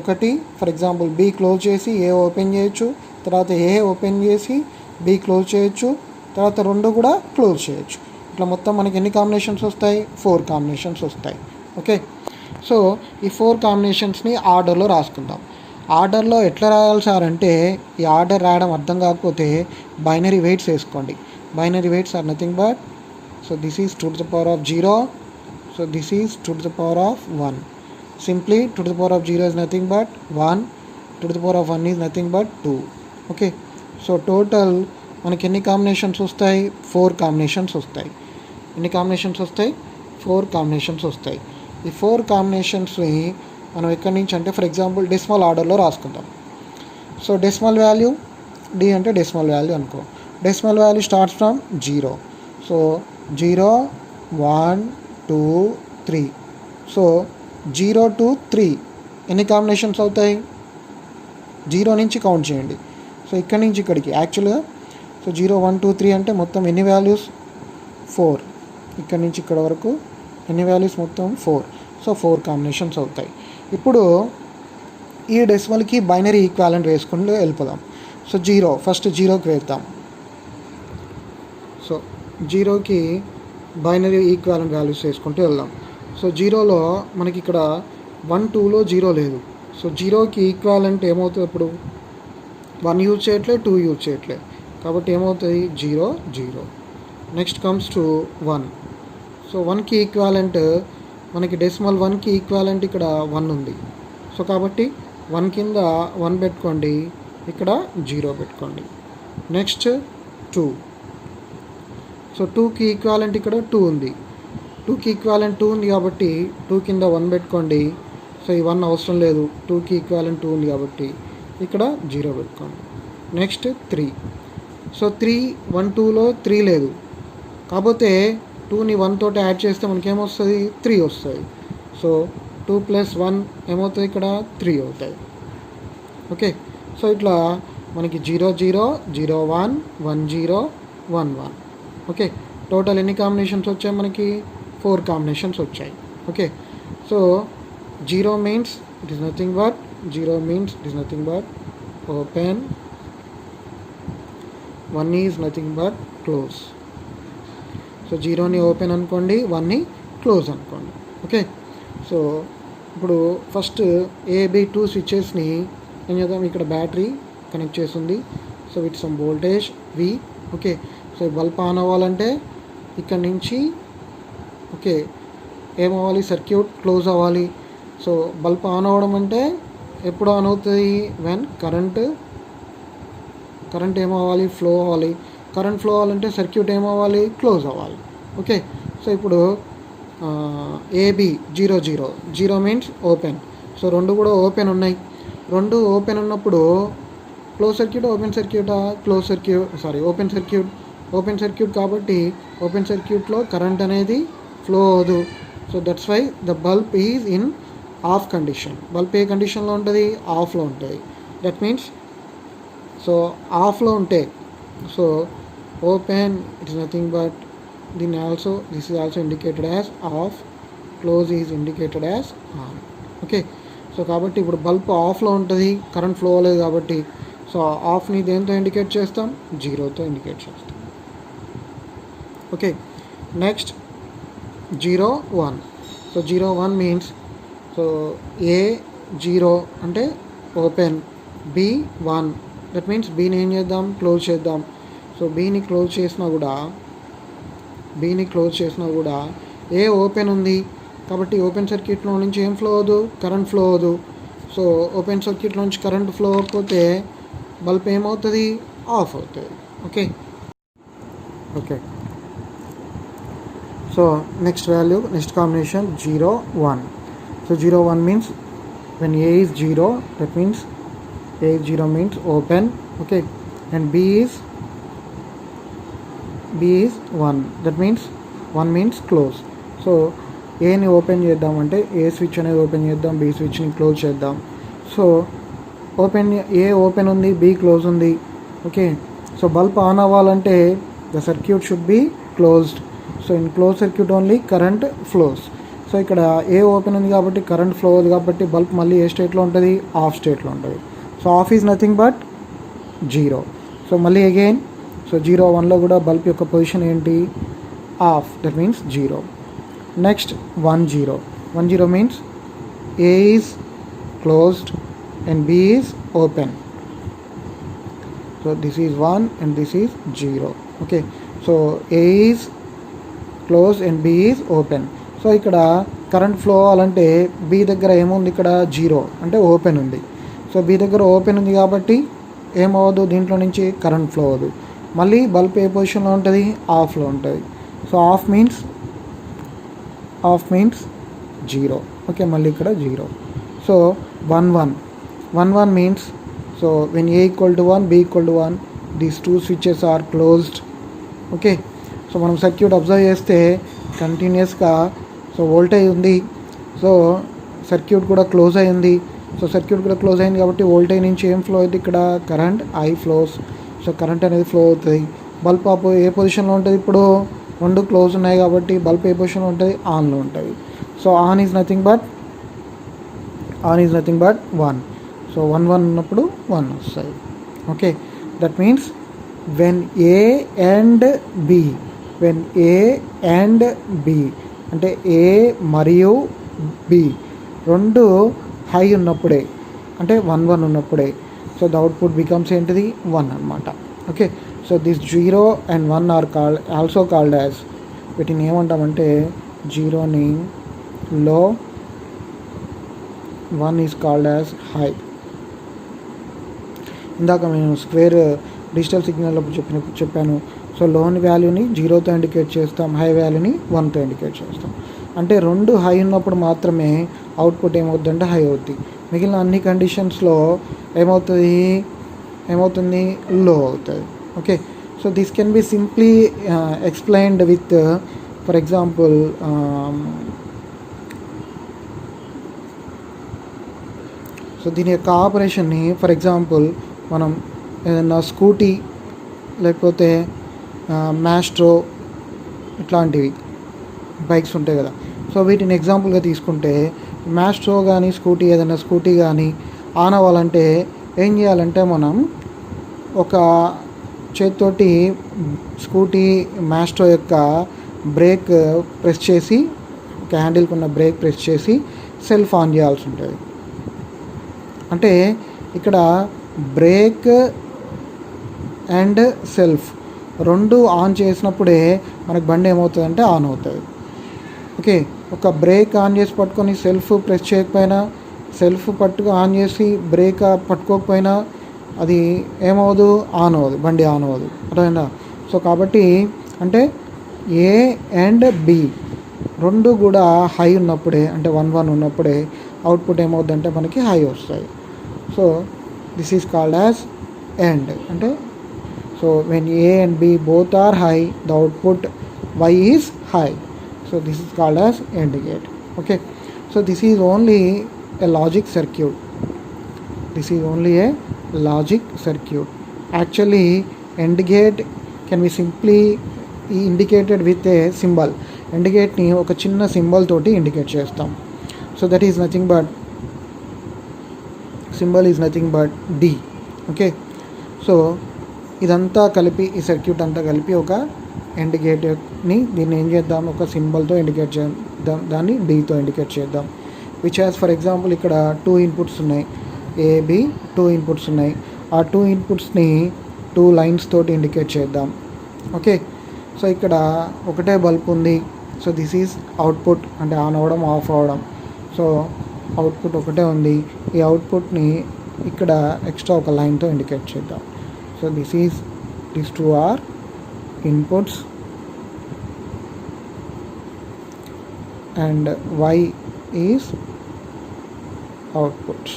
ఒకటి ఫర్ ఎగ్జాంపుల్ బి క్లోజ్ చేసి ఏ ఓపెన్ చేయొచ్చు, తర్వాత ఏ ఓపెన్ చేసి బి క్లోజ్ చేయొచ్చు, తర్వాత 2 కూడా క్లోజ్ చేయొచ్చు. ఇట్లా మొత్తం మనకి ఎన్ని కాంబినేషన్స్ వస్తాయి? 4 కాంబినేషన్స్ వస్తాయి. ఓకే, సో ఈ 4 కాంబినేషన్స్ని ఆర్డర్లో రాసుకుందాం. ఆర్డర్లో ఎట్లా రాయాలి సార్ అంటే, ఈ ఆర్డర్ రాయడం అర్థం కాకపోతే బైనరీ వెయిట్స్ వేసుకోండి. Binary weights are nothing but, so this is 2 to the power of 0, so this is 2 to the power of 1. Simply 2 to the power of 0 is nothing but 1, 2 to the power of 1 is nothing but 2. Okay, so total మనకి ఎన్ని combinations వస్తాయి? 4 combinations వస్తాయి. ఎన్ని combinations వస్తాయి? 4 combinations వస్తాయి. ఈ 4 కాంబినేషన్స్ని మనం ఎక్కడి నుంచి అంటే ఫర్ ఎగ్జాంపుల్ డెసిమల్ ఆర్డర్లో రాసుకుందాం. సో డెసిమల్ వాల్యూ డి అంటే డెసిమల్ వాల్యూ అనుకో. Decimal value starts from 0. So 0, 1, 2, 3. So 0 to 3 ఎన్ని కాంబినేషన్స్ అవుతాయి? 0 నుంచి కౌంట్ చేయండి. సో ఇక్కడి నుంచి ఇక్కడికి యాక్చువల్గా సో 0, 1, 2, 3 అంటే మొత్తం ఎన్ని వాల్యూస్? 4. ఇక్కడి నుంచి ఇక్కడ వరకు ఎన్ని వాల్యూస్? మొత్తం 4. సో 4 కాంబినేషన్స్ అవుతాయి. ఇప్పుడు ఈ డెసిమల్కి బైనరీ ఈక్వాలెంట్ వేసుకుంటూ వెళ్ళిపోదాం. సో 0 ఫస్ట్ 0కి వేద్దాం. సో 0కి బైనరీ ఈక్వాలెంట్ వాల్యూస్ వేసుకుంటూ వెళ్దాం. సో 0లో మనకి ఇక్కడ 1, 2లో 0 లేదు. సో 0కి ఈక్వాలెంట్ ఏమవుతుంది? ఇప్పుడు 1 యూజ్ చేయట్లేదు, 2 యూజ్ చేయట్లేదు, కాబట్టి ఏమవుతుంది? 0, 0. Next comes to 1. సో 1కి ఈక్వాలెంట్ మనకి డెసిమల్ 1కి ఈక్వాలెంట్ ఇక్కడ 1 ఉంది. సో కాబట్టి 1 కింద 1 పెట్టుకోండి, ఇక్కడ 0 పెట్టుకోండి. నెక్స్ట్ 2. సో 2కి ఈక్వాలెంట్ ఇక్కడ 2 ఉంది. 2కి ఈక్వాలెంట్ 2 ఉంది కాబట్టి 2 కింద 1 పెట్టుకోండి. సో ఈ 1 అవసరం లేదు, 2కి ఈక్వాలెంట్ 2 ఉంది కాబట్టి ఇక్కడ 0 పెట్టుకోండి. నెక్స్ట్ 3. సో 3, 1, 2లో 3 లేదు, కాకపోతే 2ని 1 తోటి యాడ్ చేస్తే మనకేమొస్తుంది? 3 వస్తుంది. సో 2 + 1 ఏమవుతుంది? ఇక్కడ 3 అవుతాయి. ఓకే, సో ఇట్లా మనకి 0, 0, 0, 1, 1, 0, 1, 1. ఓకే, టోటల్ ఎన్ని కాంబినేషన్స్ వచ్చాయి? మనకి 4 కాంబినేషన్స్ వచ్చాయి. Okay, so 0 means it is nothing but open, 1 is nothing but close. So 0ని ఓపెన్ అనుకోండి, 1ని క్లోజ్ అనుకోండి. ఓకే, సో ఇప్పుడు ఫస్ట్ AB2 స్విచెస్ని ఏం చేద్దాం? ఇక్కడ బ్యాటరీ కనెక్ట్ చేస్తుంది. So with some voltage V. Okay, so bulb on అవ్వాలంటే ఇక్కడ నుంచి ఓకే ఏమవ్వాలి? సర్క్యూట్ క్లోజ్ అవ్వాలి. సో బల్బ్ ఆన్ అవ్వడం అంటే ఎప్పుడు ఆన్ అవుతుంది? వెన్ కరెంట్ ఏమవ్వాలి? ఫ్లో అవ్వాలి. కరెంట్ ఫ్లో అవ్వాలంటే సర్క్యూట్ ఏమవ్వాలి? క్లోజ్ అవ్వాలి. ఓకే, సో ఇప్పుడు AB 0, 0, 0 మీన్స్ ఓపెన్. సో రెండు కూడా ఓపెన్ ఉన్నాయి. రెండు ఓపెన్ ఉన్నప్పుడు క్లోజ్ సర్క్యూట్, ఓపెన్ సర్క్యూటా? ఓపెన్ సర్క్యూట్ కాబట్టి ఓపెన్ సర్క్యూట్లో కరెంట్ అనేది ఫ్లో అవ్వదు. So that's why the bulb is in off condition. Bulb ఏ కండిషన్లో ఉంటుంది? ఆఫ్లో ఉంటుంది. దట్ మీన్స్ సో ఆఫ్లో ఉంటే so open it is nothing but this is also indicated as off, close is indicated as on. Okay, so కాబట్టి ఇప్పుడు bulb ఆఫ్లో ఉంటుంది, కరెంట్ ఫ్లో అవ్వలేదు కాబట్టి సో ఆఫ్ని దేంతో ఇండికేట్ చేస్తాం? 0తో ఇండికేట్ చేస్తాం. Okay, next 0, 1. So 0, 1 means so A 0 అంటే ఓపెన్, B 1. దట్ మీన్స్ బీని ఏం చేద్దాం? క్లోజ్ చేద్దాం. సో బీని క్లోజ్ చేసినా కూడా ఏ ఓపెన్ ఉంది కాబట్టి ఓపెన్ సర్క్యూట్లో నుంచి ఏం ఫ్లో అవ్వదు? కరెంట్ ఫ్లో అవ్వదు. సో ఓపెన్ సర్క్యూట్లో నుంచి కరెంట్ ఫ్లో అవ్వకపోతే బల్బ్ ఏమవుతుంది? ఆఫ్ అవుతుంది. Okay, so next combination 0, 1. So 0, 1 means when A is 0, that means A is 0 means open. Okay, and B is 1, that means 1 means close. So ఏని open చేద్దామంటే ఏ switch అనేది open చేద్దాం, B స్విచ్ని close చేద్దాం. So ఏ open ఉంది, be close ఉంది. Okay, so bulb on అవ్వాలంటే the circuit should be closed. So in close circuit only current flows. So ఇక్కడ ఏ open ఉంది కాబట్టి కరెంట్ ఫ్లో అవుతుంది కాబట్టి బల్బ్ మళ్ళీ ఏ స్టేట్లో ఉంటుంది? ఆఫ్ స్టేట్లో ఉంటుంది. So off is nothing but 0. So మళ్ళీ అగైన్ సో 0, 1లో కూడా బల్బ్ యొక్క పొజిషన్ ఏంటి? Of, that means 0. Next 1, 0. 1, 0 means A is closed and B is open. So this is 1 and this is 0. Okay, so A is closed and B is open. So ఇక్కడ current flow అవ్వాలంటే B దగ్గర ఏముంది? ఇక్కడ 0 అంటే open ఉంది. So B దగ్గర open ఉంది కాబట్టి ఏమవ్వదు, దీంట్లో నుంచి కరెంట్ ఫ్లో అవ్వదు. మళ్ళీ బల్బ్ ఏ పొజిషన్లో ఉంటుంది, ఆఫ్లో ఉంటుంది. So off means zero. Okay, మళ్ళీ ఇక్కడ zero. So 1 means, so when A = 1 B = 1 these 2 switches are closed. Okay, so మనం సర్క్యూట్ అబ్జర్వ్ చేస్తే కంటిన్యూస్గా సో వోల్టేజ్ ఉంది, సో సర్క్యూట్ కూడా క్లోజ్ అయింది. సో సర్క్యూట్ కూడా క్లోజ్ అయింది కాబట్టి వోల్టేజ్ నుంచి ఏం ఫ్లో అవుతుంది, ఇక్కడ current I flows. So current అనేది ఫ్లో అవుతుంది. బల్బ్ ఏ పొజిషన్లో ఉంటుంది, ఇప్పుడు రెండు క్లోజ్ ఉన్నాయి కాబట్టి బల్బ్ ఏ పొజిషన్లో ఉంటుంది, ఆన్లో ఉంటుంది. So on is nothing but 1. So 1 ఉన్నప్పుడు 1 వస్తాయి. Okay, that means when A and B అంటే A మరియు B రెండు హై ఉన్నప్పుడే, అంటే 1 ఉన్నప్పుడే, సో ద అవుట్పుట్ బికమ్స్ ఏంటిది, 1 అనమాట. Okay, so this 0 and 1 are also called as, వీటిని ఏమంటామంటే జీరోని లో, 1 ఈజ్ కాల్డ్ యాజ్ హై. ఇందాక నేను స్క్వేర్ డిజిటల్ సిగ్నల్ చెప్పాను. సో లోని వాల్యూని 0తో ఇండికేట్ చేస్తాం, హై వాల్యూని 1తో ఇండికేట్ చేస్తాం. అంటే రెండు హై ఉన్నప్పుడు మాత్రమే అవుట్పుట్ ఏమవుతుందంటే హై అవుతుంది. మిగిలిన అన్ని కండిషన్స్లో ఏమవుతుంది, లో అవుతుంది. Okay, so this can be simply explained with, for example, so దీని యొక్క ఆపరేషన్ని ఫర్ ఎగ్జాంపుల్ మనం ఏదైనా స్కూటీ లేకపోతే మ్యాస్ట్రో ఇట్లాంటివి బైక్స్ ఉంటాయి కదా, సో వీటిని ఎగ్జాంపుల్గా తీసుకుంటే మ్యాస్ట్రో కానీ ఏదైనా స్కూటీ కానీ ఆన్ అవ్వాలంటే ఏం చేయాలంటే మనం ఒక చేతితోటి స్కూటీ మ్యాస్ట్రో యొక్క బ్రేక్ ప్రెస్ చేసి, ఒక హ్యాండిల్కి ఉన్న బ్రేక్ ప్రెస్ చేసి సెల్ఫ్ ఆన్ చేయాల్సి ఉంటుంది. అంటే ఇక్కడ బ్రేక్ అండ్ సెల్ఫ్ రెండు ఆన్ చేసినప్పుడే మనకు బండి ఏమవుతుందంటే ఆన్ అవుతుంది. ఓకే, ఒక బ్రేక్ ఆన్ చేసి పట్టుకొని సెల్ఫ్ ప్రెస్ చేయకపోయినా, సెల్ఫ్ ఆన్ చేసి బ్రేక్ పట్టుకోకపోయినా అది ఏమవుదు, ఆన్ అవ్వదు, బండి ఆన్ అవ్వదు. అర్థమైందా? సో కాబట్టి అంటే A and B రెండు కూడా హై ఉన్నప్పుడే, అంటే 1 ఉన్నప్పుడే అవుట్పుట్ ఏమవుద్దంటే మనకి హై వస్తాయి. So this is called as and. అంటే so when A and B both are high, the output Y is high. So this is called as AND gate. Okay, so this is only a logic circuit. Actually AND gate can be simply indicated with a symbol. AND gate ni oka chinna symbol toti indicate chestam. So that is nothing but, symbol is nothing but D. Okay, so ఇదంతా కలిపి, ఈ circuit అంతా కలిపి ఒక end గేట్ని దీన్ని ఏం చేద్దాం, ఒక సింబల్తో ఇండికేట్ చేద్దాం, దాన్ని డీతో ఇండికేట్ చేద్దాం. విచ్ హ్యాస్ ఫర్ ఎగ్జాంపుల్ ఇక్కడ 2 ఇన్పుట్స్ ఉన్నాయి, AB 2 ఇన్పుట్స్ ఉన్నాయి. ఆ 2 ఇన్పుట్స్ని 2 లైన్స్ తోటి ఇండికేట్ చేద్దాం. ఓకే, సో ఇక్కడ ఒకటే బల్బ్ ఉంది. సో దిస్ ఈజ్ అవుట్పుట్, అంటే ఆన్ అవ్వడం ఆఫ్ అవ్వడం. సో అవుట్పుట్ ఒకటే ఉంది. ఈ అవుట్పుట్ని ఇక్కడ ఎక్స్ట్రా ఒక లైన్తో ఇండికేట్ చేద్దాం. So these two are inputs and Y is outputs.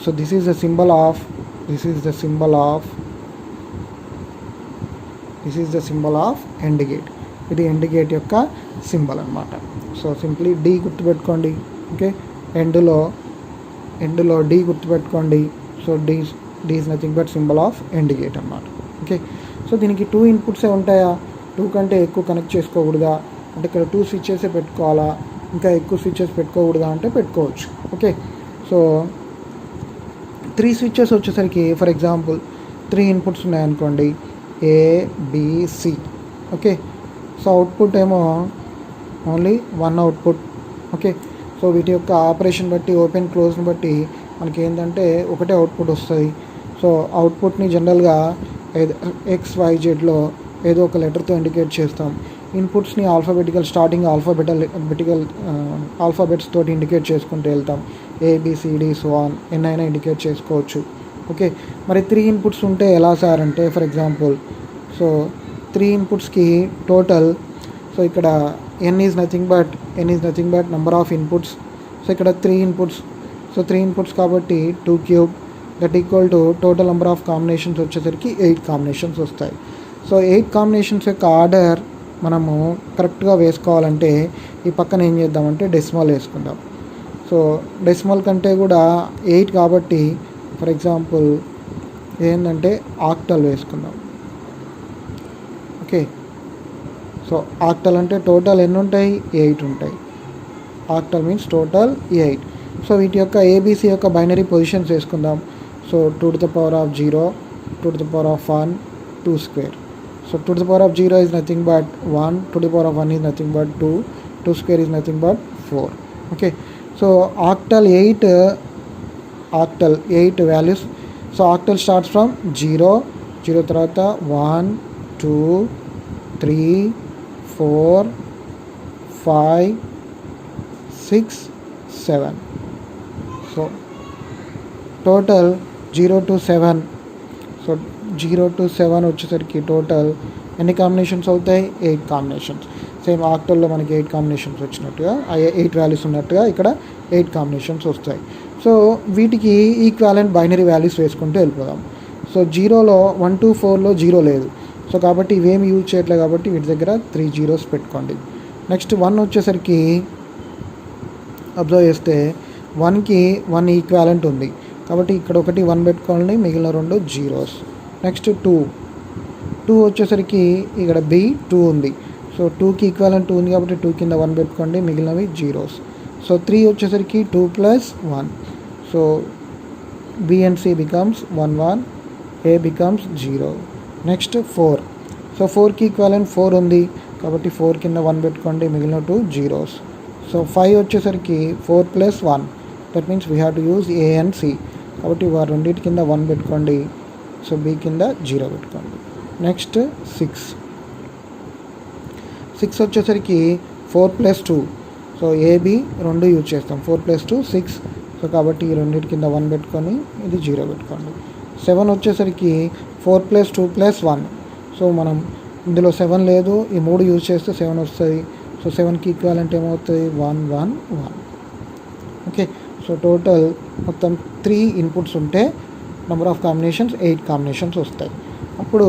So this is the symbol of AND gate. ఇది AND gate యొక్క సింబల్ అన్నమాట. సో సింప్లీ D గుర్తుపెట్టుకోండి. ఓకే, ఎండ్లో D గుర్తుపెట్టుకోండి. So D is nothing but symbol of AND gate అన్నమాట. Okay, so దీనికి 2 ఇన్పుట్సే ఉంటాయా, 2 కంటే ఎక్కువ కనెక్ట్ చేసుకోకూడదా, అంటే ఇక్కడ 2 స్విచ్చెసే పెట్టుకోవాలా, ఇంకా ఎక్కువ స్విచ్చెస్ పెట్టుకోకూడదా అంటే పెట్టుకోవచ్చు. ఓకే, సో 3 స్విచ్చెస్ వచ్చేసరికి ఫర్ ఎగ్జాంపుల్ 3 ఇన్పుట్స్ ఉన్నాయనుకోండి, ABC. ఓకే, సో అవుట్పుట్ ఏమో ఓన్లీ 1 అవుట్పుట్. ఓకే, సో వీటి యొక్క ఆపరేషన్ బట్టి, ఓపెన్ క్లోజ్ని బట్టి మనకి ఏంటంటే ఒకటే అవుట్పుట్ వస్తుంది. సో అవుట్పుట్ని జనరల్గా XYZలో ఏదో ఒక లెటర్తో ఇండికేట్ చేస్తాం. ఇన్పుట్స్ని స్టార్టింగ్ ఆల్ఫాబెట్స్ తోటి ఇండికేట్ చేసుకుంటూ వెళ్తాం. ABCD సో ఆన్ ఎన్నైనా ఇండికేట్ చేసుకోవచ్చు. ఓకే, మరి 3 ఇన్పుట్స్ ఉంటే ఎలా సార్ అంటే, ఫర్ ఎగ్జాంపుల్ సో 3 ఇన్పుట్స్కి టోటల్, సో ఇక్కడ n is nothing but number of inputs. So ఇక్కడ 3 ఇన్పుట్స్, సో 3 ఇన్పుట్స్ కాబట్టి 2 cube that equal to total number of combinations వచ్చేసరికి 8 కాంబినేషన్స్ వస్తాయి. సో 8 కాంబినేషన్స్ యొక్క ఆర్డర్ మనము కరెక్ట్గా వేసుకోవాలంటే ఈ పక్కన ఏం చేద్దామంటే డెసిమల్ వేసుకుందాం. సో డెసిమల్ కంటే కూడా 8 కాబట్టి ఫర్ ఎగ్జాంపుల్ ఏంటంటే ఆక్టల్ వేసుకుందాం. ఓకే, సో ఆక్టల్ అంటే టోటల్ ఎన్ని ఉంటాయి? 8 ఉంటాయి. Octal means total 8. సో వీటి యొక్క ఏబీసీ యొక్క బైనరీ పొజిషన్స్ వేసుకుందాం. So 2 to the power of 0, 2 to the power of 1, 2 square. So 2 to the power of 0 is nothing but 1, 2 to the power of 1 is nothing but 2, 2 square is nothing but 4. Okay, so octal 8 values. So octal starts from 0 తర్వాత 1, 2, 3, 4, 5, 6, 7. So total 0 to 7. So 0 to 7 వచ్చేసరికి total ఎన్ని combinations అవుతాయి? 8 combinations. Same ఆక్టల్లో మనకి 8 combinations వచ్చినట్టుగా 8 values ఉన్నట్టుగా ఇక్కడ 8 combinations వస్తాయి. So వీటికి ఈక్వాలెంట్ బైనరీ వాల్యూస్ వేసుకుంటూ వెళ్ళిపోదాం. సో 0లో 1 to 4లో 0 లేదు. సో కాబట్టి ఇవేమి యూజ్ చేయట్లేదు కాబట్టి వీటి దగ్గర 3 zeros పెట్టుకోండి. నెక్స్ట్ 1 వచ్చేసరికి అబ్జర్వ్ చేస్తే 1కి 1 ఈక్వాలెంట్ ఉంది కాబట్టి ఇక్కడ ఒకటి 1 పెట్టుకోండి, మిగిలిన 2 zeros. నెక్స్ట్ 2 వచ్చేసరికి ఇక్కడ B 2 ఉంది. సో 2కి ఈక్వాలెంట్ 2 ఉంది కాబట్టి 2 కింద 1 పెట్టుకోండి, మిగిలినవి zeros. సో 3 వచ్చేసరికి 2 + 1. So B and C becomes 1 1, A becomes 0. Next 4. So 4కి ఈక్వాలెంట్ 4 ఉంది కాబట్టి 4 కింద 1 పెట్టుకోండి, మిగిలిన 2 zeros. సో 5 వచ్చేసరికి 4 + 1. That means we have to use A and C. కాబట్టి వారు రెండింటి కింద 1 పెట్టుకోండి, సో B కింద 0 పెట్టుకోండి. నెక్స్ట్ 6 వచ్చేసరికి 4 + 2. సో AB 2 యూజ్ చేస్తాం. 4 + 2 6. సో కాబట్టి ఈ రెండింటి కింద 1 పెట్టుకొని ఇది 0 పెట్టుకోండి. 7 వచ్చేసరికి 4 + 2 + 1. సో మనం ఇందులో 7 లేదు, ఈ 3 యూజ్ చేస్తే 7 వస్తుంది. సో 7కి ఈక్వాలెంట్ ఏమవుతుంది? 1 1 1. ఓకే, సో టోటల్ మొత్తం 3 ఇన్పుట్స్ ఉంటే నెంబర్ ఆఫ్ కాంబినేషన్స్ 8 కాంబినేషన్స్ వస్తాయి. అప్పుడు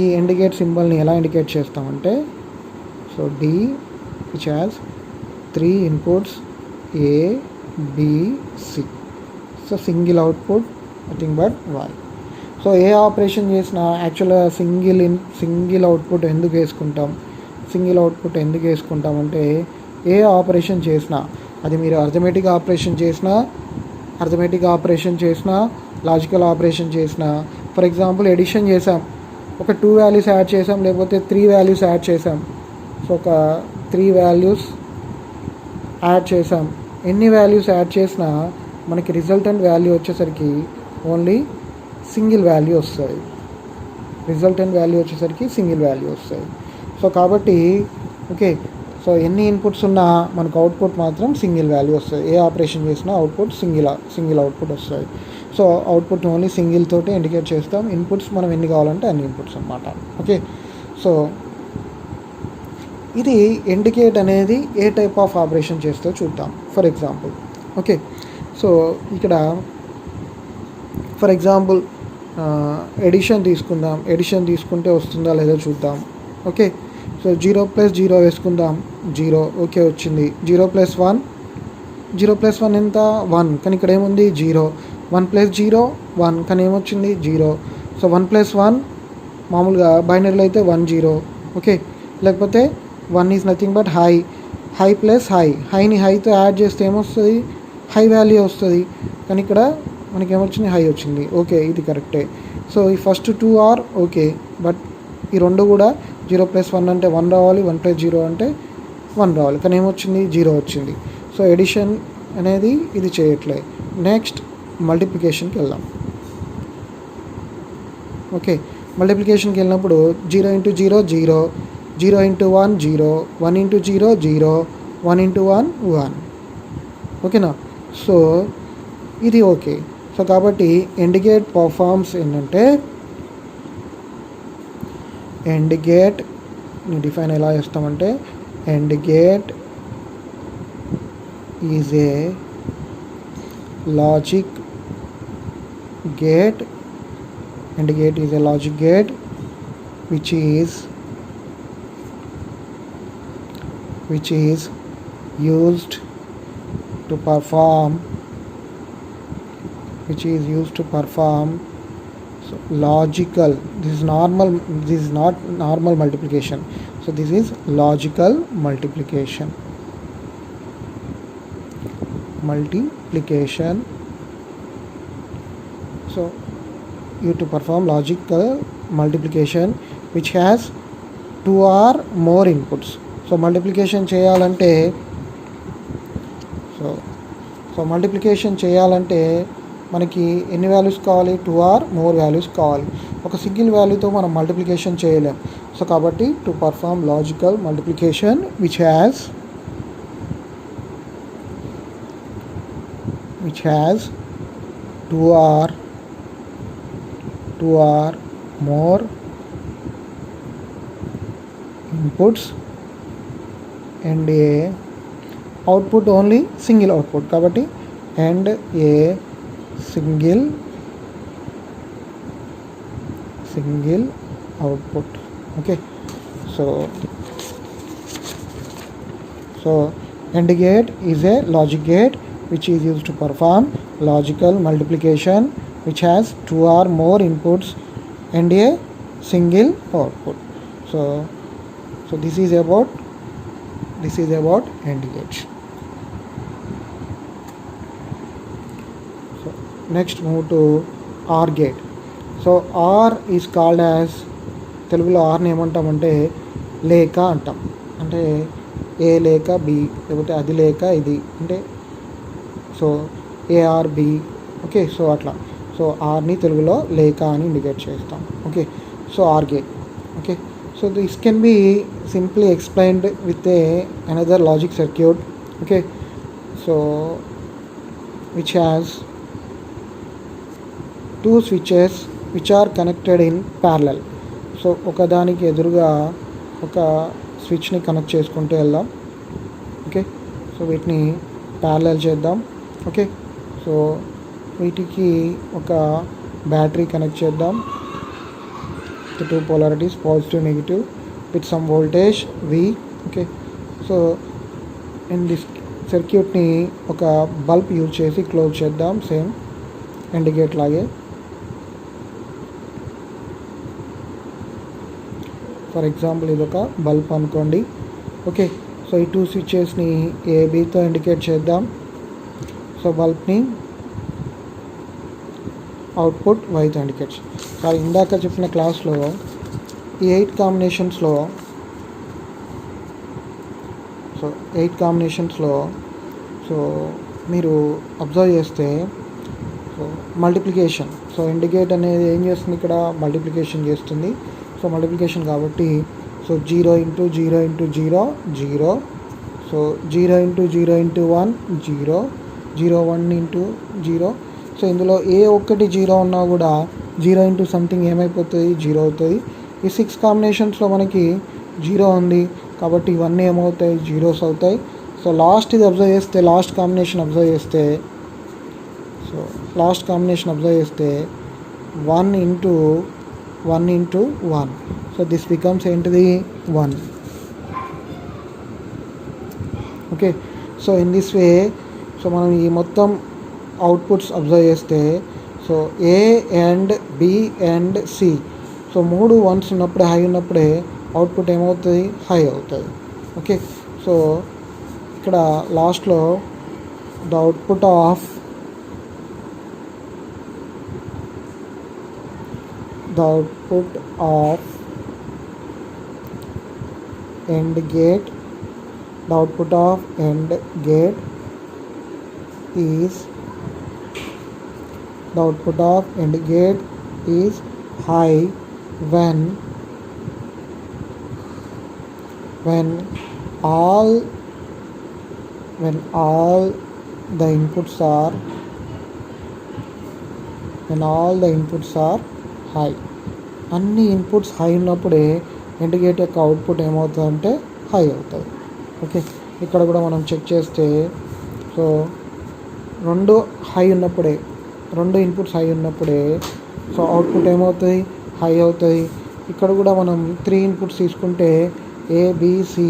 ఈ ఇండికేట్ సింబల్ని ఎలా ఇండికేట్ చేస్తామంటే, so D which has 3 inputs A, B, C. So single output nothing but Y. So A operation చేసినా యాక్చువల్గా సింగిల్ అవుట్పుట్ ఎందుకు వేసుకుంటామంటే ఏ ఆపరేషన్ చేసినా అది మీరు అర్థమెటిక్ ఆపరేషన్ చేసినా లాజికల్ ఆపరేషన్ చేసినా, ఫర్ ఎగ్జాంపుల్ ఎడిషన్ చేసాం, ఒక 2 వాల్యూస్ యాడ్ చేసాం లేకపోతే 3 వాల్యూస్ యాడ్ చేసాం. సో ఒక 3 వాల్యూస్ యాడ్ చేసాం, ఎన్ని వాల్యూస్ యాడ్ చేసినా మనకి రిజల్టెంట్ వాల్యూ వచ్చేసరికి ఓన్లీ సింగిల్ వాల్యూ వస్తుంది. సో కాబట్టి ఓకే, సో ఎన్ని ఇన్పుట్స్ ఉన్నా మనకు అవుట్పుట్ మాత్రం సింగిల్ వాల్యూ వస్తుంది. ఏ ఆపరేషన్ చేసినా అవుట్పుట్ సింగిల్ అవుట్పుట్ వస్తుంది. సో అవుట్పుట్ ఓన్లీ సింగిల్ తోటి ఇండికేట్ చేస్తాం. ఇన్పుట్స్ మనం ఎన్ని కావాలంటే అన్ని ఇన్పుట్స్ అన్నమాట. ఓకే, సో ఇది ఇండికేట్ అనేది ఏ టైప్ ఆఫ్ ఆపరేషన్ చేస్తే చూద్దాం. ఫర్ ఎగ్జాంపుల్ ఓకే, సో ఇక్కడ ఫర్ ఎగ్జాంపుల్ ఎడిషన్ తీసుకుంటే వస్తుందా లేదా చూద్దాం. ఓకే, సో 0 + 0 వేసుకుందాం, 0 ఓకే వచ్చింది. 0 + 1 ఎంత? 1. కానీ ఇక్కడ ఏముంది? 0. 1 + 0 1, కానీ ఏమొచ్చింది? 0. సో 1 + 1 మామూలుగా బైనరీలో అయితే 1 0. ఓకే, లేకపోతే 1 is nothing but high plus హైని హైతో యాడ్ చేస్తే ఏమొస్తుంది? హై వాల్యూ వస్తుంది. కానీ ఇక్కడ మనకి ఏమొచ్చింది? హై వచ్చింది. ఓకే, ఇది కరెక్టే. సో ఈ ఫస్ట్ 2 ఆర్ ఓకే, బట్ ఈ 2 కూడా 0 + 1 అంటే 1 రావాలి, 1 + 0 అంటే 1 రావాలి, కానీ ఏమొచ్చింది? 0 వచ్చింది. సో ఎడిషన్ అనేది ఇది చేయట్లేదు. నెక్స్ట్ మల్టిప్లికేషన్కి వెళ్దాం. ఓకే, మల్టిప్లికేషన్కి వెళ్ళినప్పుడు 0 × 0 0, 0 × 1 0, 1 × 0 0, 1 × 1 1. ఓకేనా? సో ఇది ఓకే. సో కాబట్టి ఎండ్ గేట్ పర్ఫార్మ్స్ ఏంటంటే ఎండ్ గేట్ డిఫైన్ ఎలా చేస్తామంటే end gate is a logic gate end gate is a logic gate which is used to perform so logical, this is not normal multiplication, so this is logical multiplication. So you to perform logical multiplication which has 2 or more inputs. So multiplication చేయాలంటే multiplication చేయాలంటే మనకి ఎన్ని values కావాలి? 2 or more values కావాలి. ఒక single వాల్యూతో మనం multiplication చేయలేం. So కాబట్టి to perform logical multiplication which has 2 or more inputs and a output only single output కాబట్టి and a single output. Okay, so AND gate is a logic gate which is used to perform logical multiplication which has 2 or more inputs and a single output. So this is about AND gate. So next move to OR gate. So OR is called as, తెలుగులో ఆర్ని ఏమంటామంటే లేక అంటాం. అంటే ఏ లేక B, లేకపోతే అది లేక ఇది, అంటే so A or B. Okay, so అట్లా. సో ఆర్ని తెలుగులో లేక అని ఇండికేట్ చేస్తాం. Okay, so are gate. Okay, so this can be simply explained with another logic circuit. Okay, so which has 2 switches which are connected in parallel. So ఒకదానికి ఎదురుగా ఒక స్విచ్ని connect చేసుకుంటూ వెళ్దాం. ఓకే, సో వీటిని ప్యారలల్ చేద్దాం. Okay, so వీటికి ఒక battery connect చేద్దాం. The 2 polarities, positive, negative, with some voltage V. Okay, so in this circuit ni oka bulb use chesi close cheddam, same AND gate lage. For example idoka bulb anukondi. Okay, so ee 2 switches ni A B tho indicate cheddam. So bulb ni output వైత్ indicates. కానీ ఇందాక చెప్పిన క్లాస్లో ఈ 8 కాంబినేషన్స్లో so మీరు observe చేస్తే so multiplication, so indicate అనేది ఏం చేస్తుంది? ఇక్కడ మల్టిప్లికేషన్ చేస్తుంది. సో మల్టిప్లికేషన్ కాబట్టి సో 0 × 0 × 0 0, సో 0 × 0 × 1 0, 0 1 × 0. సో ఇందులో ఏ ఒక్కటి 0 ఉన్నా కూడా 0 × సంథింగ్ ఏమైపోతుంది? 0 అవుతుంది. ఈ 6 కాంబినేషన్స్లో మనకి 0 ఉంది కాబట్టి ఇవన్నీ ఏమవుతాయి? జీరోస్ అవుతాయి. సో లాస్ట్ అబ్జర్వ్ చేస్తే లాస్ట్ కాంబినేషన్ అబ్జర్వ్ చేస్తే 1 × 1. సో దిస్ బికమ్స్ ఏంటిది? 1. Okay, so in this way so మనం ఈ మొత్తం అవుట్పుట్స్ అబ్జర్వ్ చేస్తే so A and B and C, so 3 1s ఉన్నప్పుడే, హై ఉన్నప్పుడే అవుట్పుట్ ఏమవుతుంది? హై అవుతుంది. ఓకే, సో ఇక్కడ లాస్ట్లో the output of AND gate is high when all the inputs are when all the inputs are high. అన్ని inputs high ఉన్నప్పుడే indicator యొక్క output ఏమవుతుందంటే హై అవుతుంది. ఓకే, ఇక్కడ కూడా మనం చెక్ చేస్తే సో రెండు ఇన్పుట్స్ హై ఉన్నప్పుడే సో అవుట్పుట్ ఏమవుతుంది హై అవుతుంది. ఇక్కడ కూడా మనం 3 ఇన్పుట్స్ తీసుకుంటే ఏబిసి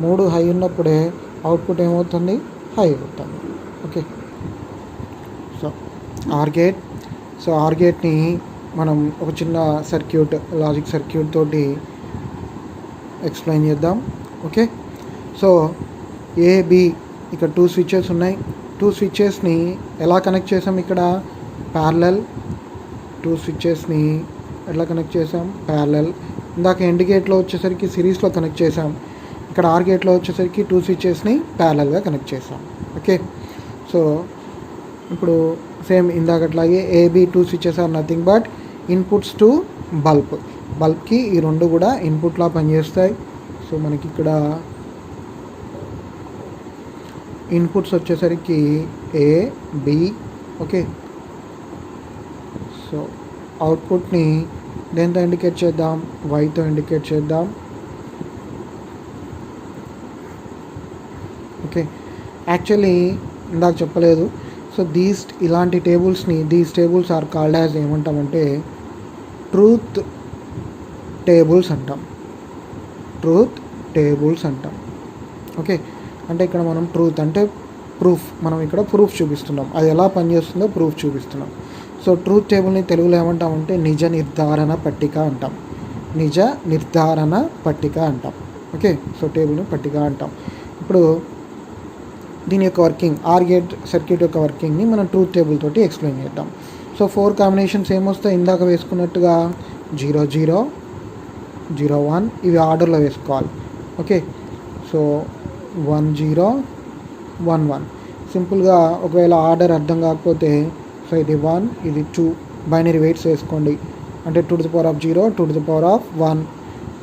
3 హై ఉన్నప్పుడే అవుట్పుట్ ఏమవుతుంది హై అవుతుంది. ఓకే, సో ఆర్ గేట్ని మనం ఒక చిన్న లాజిక్ సర్క్యూట్ తోటి ఎక్స్ప్లెయిన్ చేద్దాం. ఓకే, సో ఏబి ఇక్కడ 2 స్విచెస్ ఉన్నాయి. 2 స్విచెస్ని ఎలా కనెక్ట్ చేసాం, ఇక్కడ ప్యారలల్ 2 స్విచెస్ని ఎట్లా కనెక్ట్ చేసాం ప్యారలల్. ఇందాక ఎండ్ గేట్లో వచ్చేసరికి సిరీస్లో కనెక్ట్ చేసాం. ఇక్కడ ఆర్ గేట్లో వచ్చేసరికి 2 స్విచెస్ని ప్యారలల్గా కనెక్ట్ చేసాం. ఓకే, సో ఇప్పుడు సేమ్ ఇందాకట్లాగే AB 2 switches are nothing but inputs to బల్బ్కి ఈ రెండు కూడా ఇన్పుట్లా పనిచేస్తాయి. సో మనకి ఇక్కడ ఇన్పుట్స్ వచ్చేసరికి ఏ బి. ఓకే, సో అవుట్పుట్ని దేంతో ఇండికేట్ చేద్దాం, వైతో ఇండికేట్ చేద్దాం. ఓకే, యాక్చువల్లీ ఇందాక చెప్పలేదు. సో ఇలాంటి these tables are called as ఏమంటామంటే ట్రూత్ టేబుల్స్ అంటాం. ఓకే, అంటే ఇక్కడ మనం ట్రూత్ అంటే మనం ఇక్కడ ప్రూఫ్ చూపిస్తున్నాం, అది ఎలా పనిచేస్తుందో ప్రూఫ్ చూపిస్తున్నాం. సో ట్రూత్ టేబుల్ని తెలుగులో ఏమంటామంటే నిజ నిర్ధారణ పట్టిక అంటాం. ఓకే, సో టేబుల్ని పట్టిక అంటాం. ఇప్పుడు దీని యొక్క వర్కింగ్, ఆర్ గేట్ సర్క్యూట్ యొక్క వర్కింగ్ని మనం ట్రూత్ టేబుల్ తోటి ఎక్స్ప్లెయిన్ చేద్దాం. సో 4 కాంబినేషన్స్ ఏమొస్తాయి, ఇందాక వేసుకున్నట్టుగా 0 0 0 1 ఇవి ఆర్డర్లో వేసుకోవాలి. ఓకే, సో 1 0 1 1 సింపుల్గా. ఒకవేళ ఆర్డర్ అర్థం కాకపోతే సో ఇది 1 ఇది 2 బైనరీ వెయిట్స్ వేసుకోండి, అంటే 2 to the power of 0 2 to the power of 1.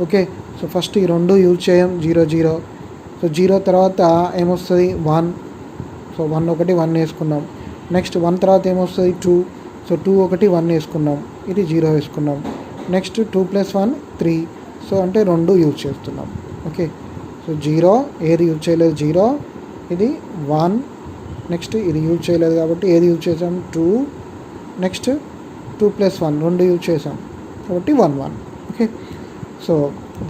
Okay, so first ఈ రెండు యూజ్ చేయం 0 0. సో 0 తర్వాత ఏమొస్తుంది 1. సో 1 ఒకటి 1 వేసుకున్నాం. నెక్స్ట్ 1 తర్వాత ఏమొస్తుంది 2. సో 2 ఒకటి 1 వేసుకున్నాం, ఇది 0 వేసుకున్నాం. నెక్స్ట్ 2 + 1 3. సో అంటే 2 యూజ్ చేస్తున్నాం. ఓకే, సో 0 ఏది యూజ్ చేయలేదు 0, ఇది 1. నెక్స్ట్ ఇది యూజ్ చేయలేదు కాబట్టి ఏది యూజ్ చేసాం 2. నెక్స్ట్ 2 + 1 2 యూజ్ చేసాం కాబట్టి 1 1. Okay, so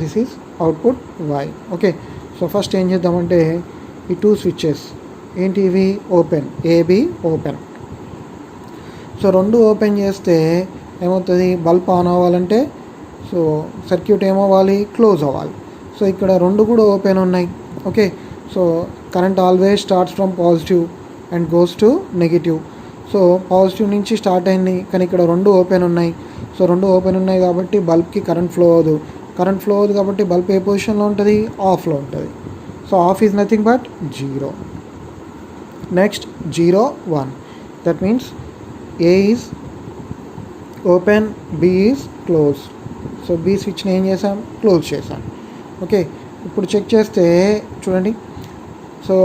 this is output Y. Okay, so first ఏం చేద్దామంటే ఈ 2 స్విచెస్ ఏంటి ఇవి open, A B open. So 2 open చేస్తే ఏమవుతుంది, బల్బ్ ఆన్ అవ్వాలంటే సో సర్క్యూట్ ఏమవ్వాలి క్లోజ్ అవ్వాలి. సో ఇక్కడ 2 కూడా ఓపెన్ ఉన్నాయి. Okay, so current always starts from positive and goes to negative. So positive నుంచి స్టార్ట్ అయింది, కానీ ఇక్కడ 2 ఓపెన్ ఉన్నాయి. సో 2 ఓపెన్ ఉన్నాయి కాబట్టి బల్బ్కి కరెంట్ ఫ్లో అవ్వదు కాబట్టి బల్బ్ ఏ పొజిషన్లో ఉంటుంది, ఆఫ్లో ఉంటుంది. So off is nothing but 0. Next 0 1, that means A is open, B is close. So B స్విచ్ని ఏం చేసాం క్లోజ్ చేసాం. ఓకే, ఇప్పుడు చెక్ చేస్తే చూడండి, సో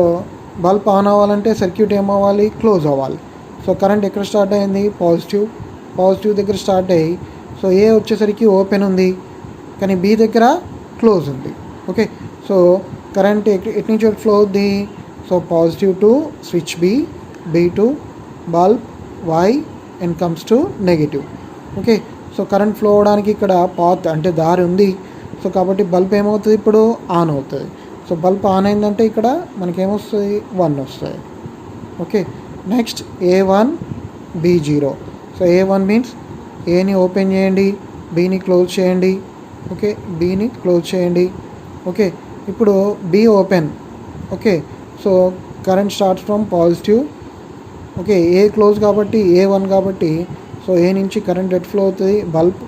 బల్బ్ ఆన్ అవ్వాలంటే సర్క్యూట్ ఏమవ్వాలి క్లోజ్ అవ్వాలి. సో కరెంట్ ఎక్కడ స్టార్ట్ అయింది పాజిటివ్ దగ్గర స్టార్ట్ అయ్యి, సో ఏ వచ్చేసరికి ఓపెన్ ఉంది కానీ బి దగ్గర క్లోజ్ ఉంది. ఓకే, సో కరెంట్ ఎటు నుంచి ఫ్లో అవుద్ది, so positive to switch B to bulb Y and comes to negative. Okay, so current flow అవడానికి ఇక్కడ పాత్ అంటే దారి ఉంది. సో కాబట్టి బల్బ్ ఏమవుతుంది ఇప్పుడు ఆన్ అవుతుంది. సో బల్బ్ ఆన్ అయిందంటే ఇక్కడ మనకేమొస్తుంది 1 వస్తుంది. Okay, next A1 B0. So A1 means ఏని ఓపెన్ చేయండి, బీని క్లోజ్ చేయండి. ఓకే, బీని క్లోజ్ చేయండి. ఓకే, ఇప్పుడు be open. Okay, so current starts from positive. Okay, A close కాబట్టి A1 కాబట్టి సో ఏ నుంచి కరెంట్ ఎట్ ఫ్లో అవుతుంది bulb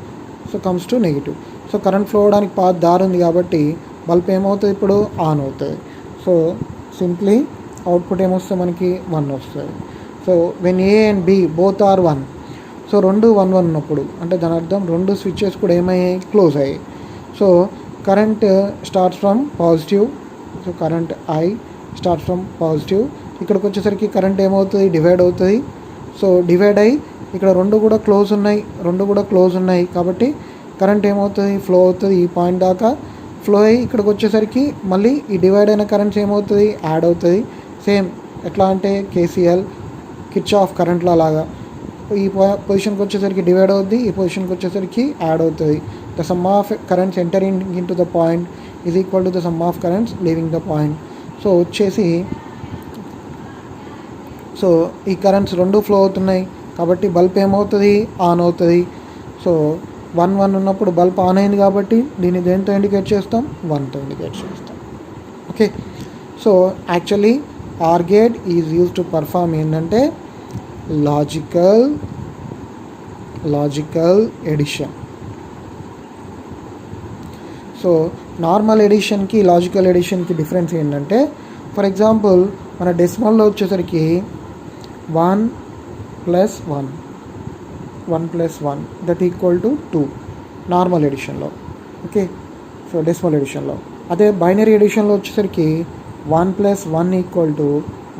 so comes to negative. So current flow అవడానికి పాత్ దారి ఉంది కాబట్టి బల్బ్ ఏమవుతుంది ఇప్పుడు ఆన్ అవుతుంది. సో సింప్లీ అవుట్పుట్ ఏమొస్తుంది మనకి 1 వస్తుంది. So when A and B both are 1, so 2 1 1 ఉన్నప్పుడు అంటే దాని అర్థం 2 స్విచెస్ కూడా ఏమయ్యాయి క్లోజ్ అయ్యాయి. So current starts from positive. So current I starts from positive. ఇక్కడికి వచ్చేసరికి కరెంట్ ఏమవుతుంది డివైడ్ అవుతుంది. సో డివైడ్ అయ్యి ఇక్కడ రెండు కూడా క్లోజ్ ఉన్నాయి కాబట్టి కరెంట్ ఏమవుతుంది, ఫ్లో అవుతుంది ఈ పాయింట్ దాకా. ఫ్లో అయ్యి ఇక్కడికి వచ్చేసరికి మళ్ళీ ఈ డివైడ్ అయిన కరెంట్స్ ఏమవుతుంది, యాడ్ అవుతుంది. సేమ్ ఎట్లా అంటే KCL కిర్చాఫ్ కరెంట్ లా లాగా ఈ పొజిషన్కి వచ్చేసరికి డివైడ్ అవుద్ది, ఈ పొజిషన్కి వచ్చేసరికి యాడ్ అవుతుంది. The sum of currents entering in to the point is equal to the sum of currents leaving the point. So వచ్చేసి సో ఈ కరెంట్స్ రెండు ఫ్లో అవుతున్నాయి కాబట్టి బల్బ్ ఏమవుతుంది, ఆన్ అవుతుంది. సో 1 ఉన్నప్పుడు బల్బ్ ఆన్ అయింది కాబట్టి దీన్ని దేంతో ఇండికేట్ చేస్తాం, 1తో ఇండికేట్ చేస్తాం. Okay, so actually or gate is use to perform ఏంటంటే లాజికల్ ఎడిషన్. సో నార్మల్ ఎడిషన్కి లాజికల్ ఎడిషన్కి డిఫరెన్స్ ఏంటంటే, ఫర్ ఎగ్జాంపుల్ మన డెసిమల్లో వచ్చేసరికి 1 + 1 దట్ ఈక్వల్ టు 2 నార్మల్ ఎడిషన్లో. ఓకే, సో డెసిమల్ ఎడిషన్లో. అదే బైనరీ ఎడిషన్లో వచ్చేసరికి 1 + 1 =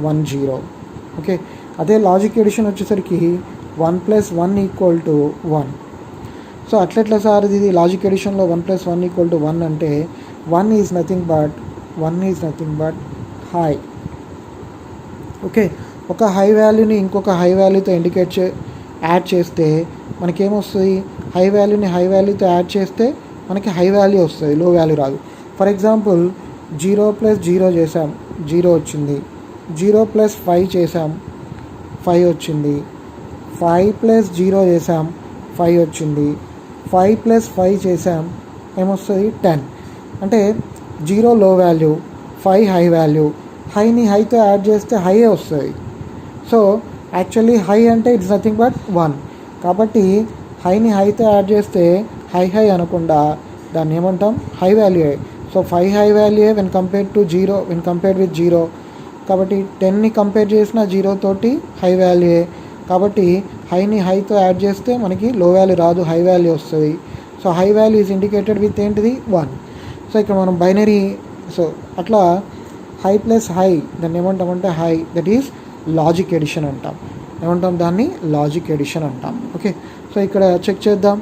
10. ఓకే, అదే లాజిక్ ఎడిషన్ వచ్చేసరికి 1 + 1 = 1. సో అట్లెట్లా సార్ ఇది లాజిక్ ఎడిషన్లో 1 + 1 = 1 అంటే 1 is nothing but high. Okay, ఒక హై వాల్యూని ఇంకొక హై వాల్యూతో యాడ్ చేస్తే మనకేమొస్తుంది, హై వాల్యూని హై వాల్యూతో యాడ్ చేస్తే మనకి హై వాల్యూ వస్తుంది, లో వాల్యూ రాదు. ఫర్ ఎగ్జాంపుల్ 0 + 0 చేసాం, 0 వచ్చింది. 0 + 5 చేసాం, 5 వచ్చింది. 5 + 0 చేసాం, 5 వచ్చింది. 5 + 5 చేసాం, ఏమొస్తుంది, 10. అంటే 0 లో వాల్యూ, 5 హై వాల్యూ. హైని హైతో యాడ్ చేస్తే హైయే వస్తుంది. సో యాక్చువల్లీ హై అంటే ఇట్స్ నథింగ్ బట్ 1. కాబట్టి హైని హైతో యాడ్ చేస్తే హై అనకుండా దాన్ని ఏమంటాం, high value. So 5 high value when compared with 0. కాబట్టి 10ని కంపేర్ చేసిన 0 తోటి హై వాల్యూ. కాబట్టి హైని హైతో యాడ్ చేస్తే మనకి లో వాల్యూ రాదు, హై వాల్యూ వస్తుంది. So high value is indicated with ఏంటిది, 1. సో ఇక్కడ మనం బైనరీ, సో అట్లా హై ప్లస్ హై దాన్ని ఏమంటామంటే high, that is logic addition అంటాం. ఏమంటాం దాన్ని, లాజిక్ ఎడిషన్ అంటాం. ఓకే, సో ఇక్కడ చెక్ చేద్దాం.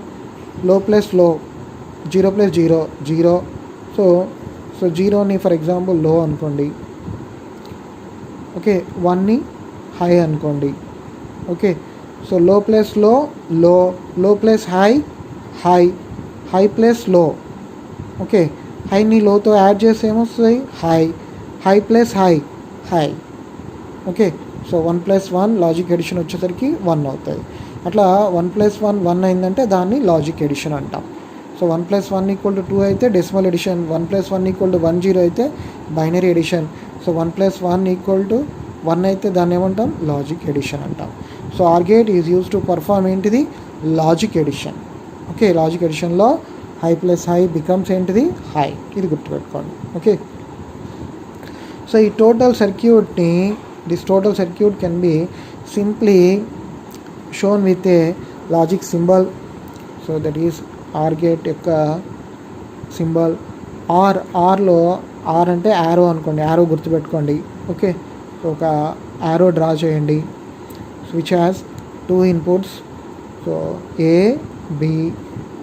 లో ప్లస్ లో, 0 + 0 0. సో 0ని ఫర్ ఎగ్జాంపుల్ లో అనుకోండి. ఓకే, 1ని హై అనుకోండి. ఓకే, సో లో plus low, low plus high, high plus low. Okay, హైని లోతో యాడ్ చేస్తే ఏమొస్తుంది, high plus high. Okay, so 1 + 1 logic addition వచ్చేసరికి 1 అవుతుంది. అట్లా 1 + 1 1 అయిందంటే దాన్ని లాజిక్ ఎడిషన్ అంటాం. సో 1 + 1 = 2 అయితే డెసిమల్ ఎడిషన్, 1 + 1 = 10 అయితే బైనరీ ఎడిషన్. సో 1 + 1 = 1 అయితే దాన్ని ఏమంటాం, లాజిక్ ఎడిషన్ అంటాం. So are gate is use to perform ఏంటిది, లాజిక్ ఎడిషన్. ఓకే, లాజిక్ ఎడిషన్లో హై ప్లస్ హై బికమ్స్ ఏంటిది, హై. ఇది గుర్తుపెట్టుకోండి. ఓకే, సో ఈ టోటల్ సర్క్యూట్ని, this total circuit can be simply shown with a logic symbol. So that is or gate యొక్క symbol. ఆర్లో R అంటే యారో అనుకోండి, యారో గుర్తుపెట్టుకోండి. ఓకే, సో ఒక యారో డ్రా చేయండి which has 2 inputs. So A, B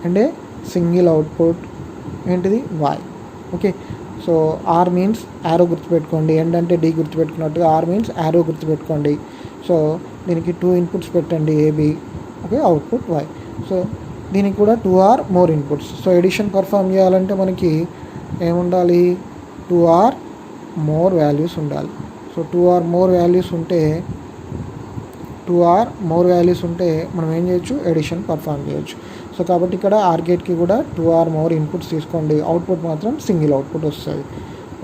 and a single output ఏంటిది, Y. Okay, so OR means arrow గుర్తుపెట్టుకోండి, AND అంటే D గుర్తుపెట్టుకున్నట్టుగా ఆర్ మీన్స్ యారో గుర్తుపెట్టుకోండి. సో దీనికి 2 ఇన్పుట్స్ పెట్టండి, AB. Okay, output Y. So దీనికి కూడా 2 or more inputs. So addition perform చేయాలంటే మనకి ఏముండాలి, 2 ఆర్ మోర్ వాల్యూస్ ఉండాలి. సో 2 ఆర్ మోర్ వాల్యూస్ ఉంటే మనం ఏం చేయొచ్చు, ఎడిషన్ పర్ఫామ్ చేయొచ్చు. సో కాబట్టి ఇక్కడ ఆర్ గేట్కి కూడా 2 ఆర్ మోర్ ఇన్పుట్స్ తీసుకోండి, అవుట్పుట్ మాత్రం సింగిల్ అవుట్పుట్ వస్తుంది.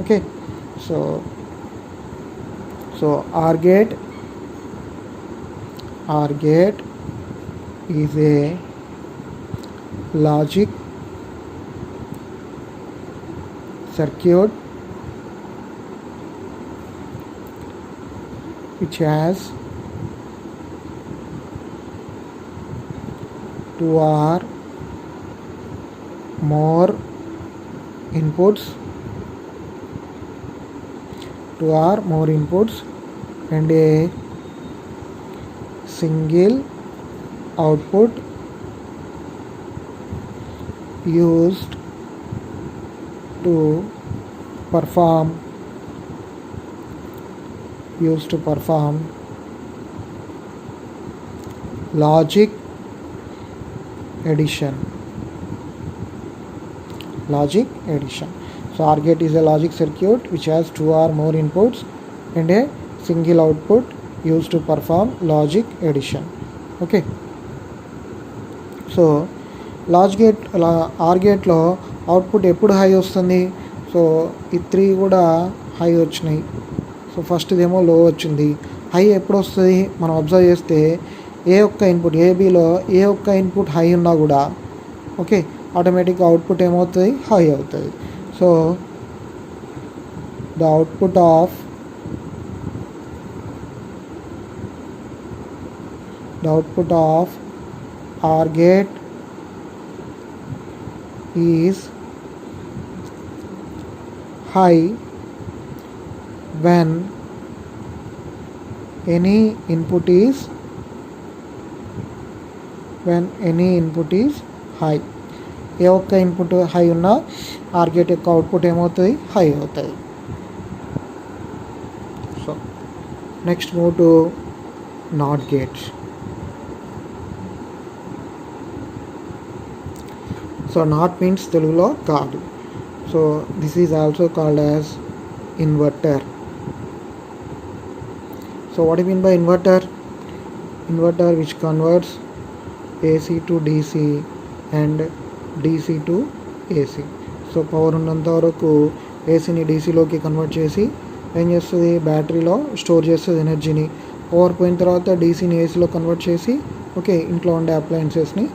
Okay, so are gate is a logic circuit which has 2 or more inputs and a single output used to perform logic addition. So OR gate is a logic circuit which has two or more inputs and a single output used to perform logic addition. Okay, so or గేట్లో output ఎప్పుడు high వస్తుంది? సో ఈ 3 కూడా high వచ్చినాయి. So ఫస్ట్దేమో లో వచ్చింది. High ఎప్పుడు వస్తుంది? మనం అబ్జర్వ్ చేస్తే ఏ ఒక్క ఇన్పుట్ ఏబీలో ఏ ఒక్క ఇన్పుట్ హై ఉన్నా కూడా ఓకే ఆటోమేటిక్గా అవుట్పుట్ ఏమవుతుంది? హై అవుతుంది. So the output of OR gate is high when any input is high. ఏ ఒక్క ఇన్పుట్ హై ఉన్నా OR gate యొక్క అవుట్పుట్ ఏమవుతుంది? హై అవుతుంది. So next move to not gates. So not means తెలుగులో కాదు. So this is also called as inverter. So what you mean by inverter? Inverter which converts AC to DC and DC to AC. So power ఉన్నంత వరకు ఏసీని డీసీలోకి convert చేసి ఏం చేస్తుంది? బ్యాటరీలో store చేస్తుంది ఎనర్జీని. Power పోయిన తర్వాత డీసీని ఏసీలో కన్వర్ట్ చేసి ఓకే ఇంట్లో ఉండే అప్లయన్సెస్ని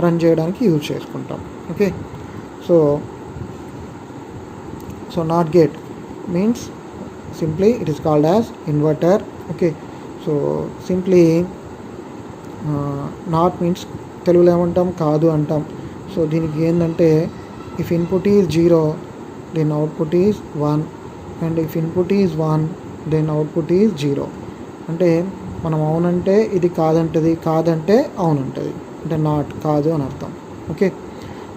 రన్ చేయడానికి యూజ్ చేసుకుంటాం. Okay, so not gate means simply it is called as inverter. Okay, so simply NOT means తెలుగులో ఏమంటాం? కాదు అంటాం. సో దీనికి ఏంటంటే if input is 0 then output is 1 and if input is 1 then output is 0. అంటే మనం అవునంటే ఇది కాదంటది, కాదంటే అవునంటది, అంటే నాట్ కాదు అని అర్థం. Okay,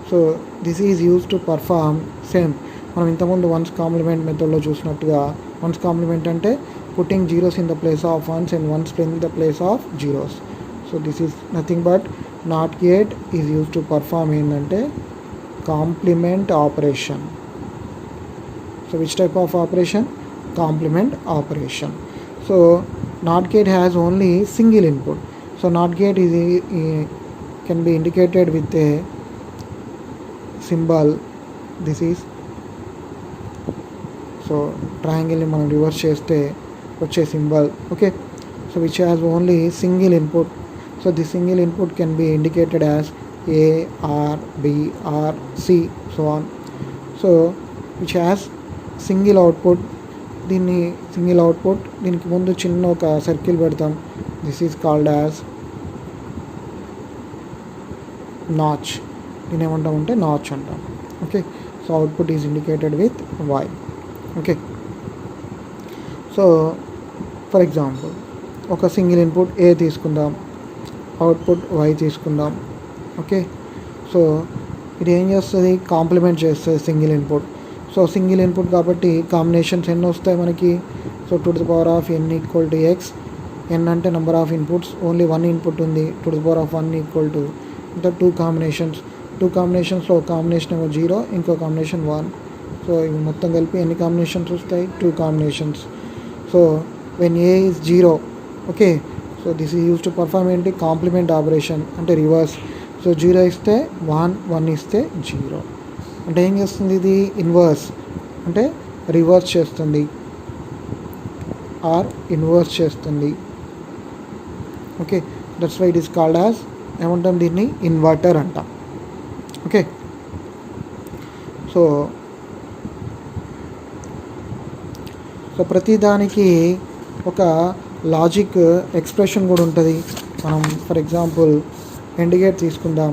so this is use to perform same మనం ఇంతకుముందు వన్స్ కాంప్లిమెంట్ మెథడ్లో చూసినట్టుగా. వన్స్ కాంప్లిమెంట్ అంటే putting zeros in the place of ones and ones in the place of zeros. So this is nothing but not gate is use to perform ఏంటంటే complement operation. So which type of operation? Complement operation. So not gate has only single input. So not gate is can be indicated with a symbol. This is so triangle ni మనం reverse చేస్తే వచ్చే symbol. Okay, so which has only single input. So this single input can be indicated as A, R, B, R, C, so on. So which has single output. దీన్ని single output దీనికి ముందు చిన్న ఒక circle పెడతాం. This is called as notch. దీని ఏమంటామంటే notch అంటాం. Okay, so output is indicated with Y. Okay, so for example ఒక సింగిల్ ఇన్పుట్ A తీసుకుందాం, అవుట్పుట్ Y తీసుకుందాం. ఓకే, సో ఇది ఏం చేస్తుంది? కాంప్లిమెంట్ చేస్తుంది single input. So single input కాబట్టి కాంబినేషన్స్ ఎన్ని వస్తాయి మనకి? So two the power of n equal to x. n అంటే number of inputs, only 1 input ఉంది. Two the power of 1 equal to ఇంకా 2 కాంబినేషన్స్. 2 కాంబినేషన్స్లో ఒక కాంబినేషన్ ఏమో 0, ఇంకో కాంబినేషన్ 1. సో ఇవి మొత్తం కలిపి ఎన్ని కాంబినేషన్స్ వస్తాయి? 2 combinations. So when A is 0, okay, so this is use to perform ఏంటి? కాంప్లిమెంట్ ఆపరేషన్ అంటే రివర్స్. సో 0 ఇస్తే 1, 1 ఇస్తే 0. అంటే ఏం చేస్తుంది? ఇది ఇన్వర్స్ అంటే రివర్స్ చేస్తుంది ఆర్ ఇన్వర్స్ చేస్తుంది. Okay, that's why it is called as ఏమంటాం? దీన్ని ఇన్వర్టర్ అంటాం. ఓకే, సో ప్రతిదానికి ఒక లాజిక్ ఎక్స్ప్రెషన్ కూడా ఉంటుంది. మనం ఫర్ ఎగ్జాంపుల్ ఎండ్ తీసుకుందాం.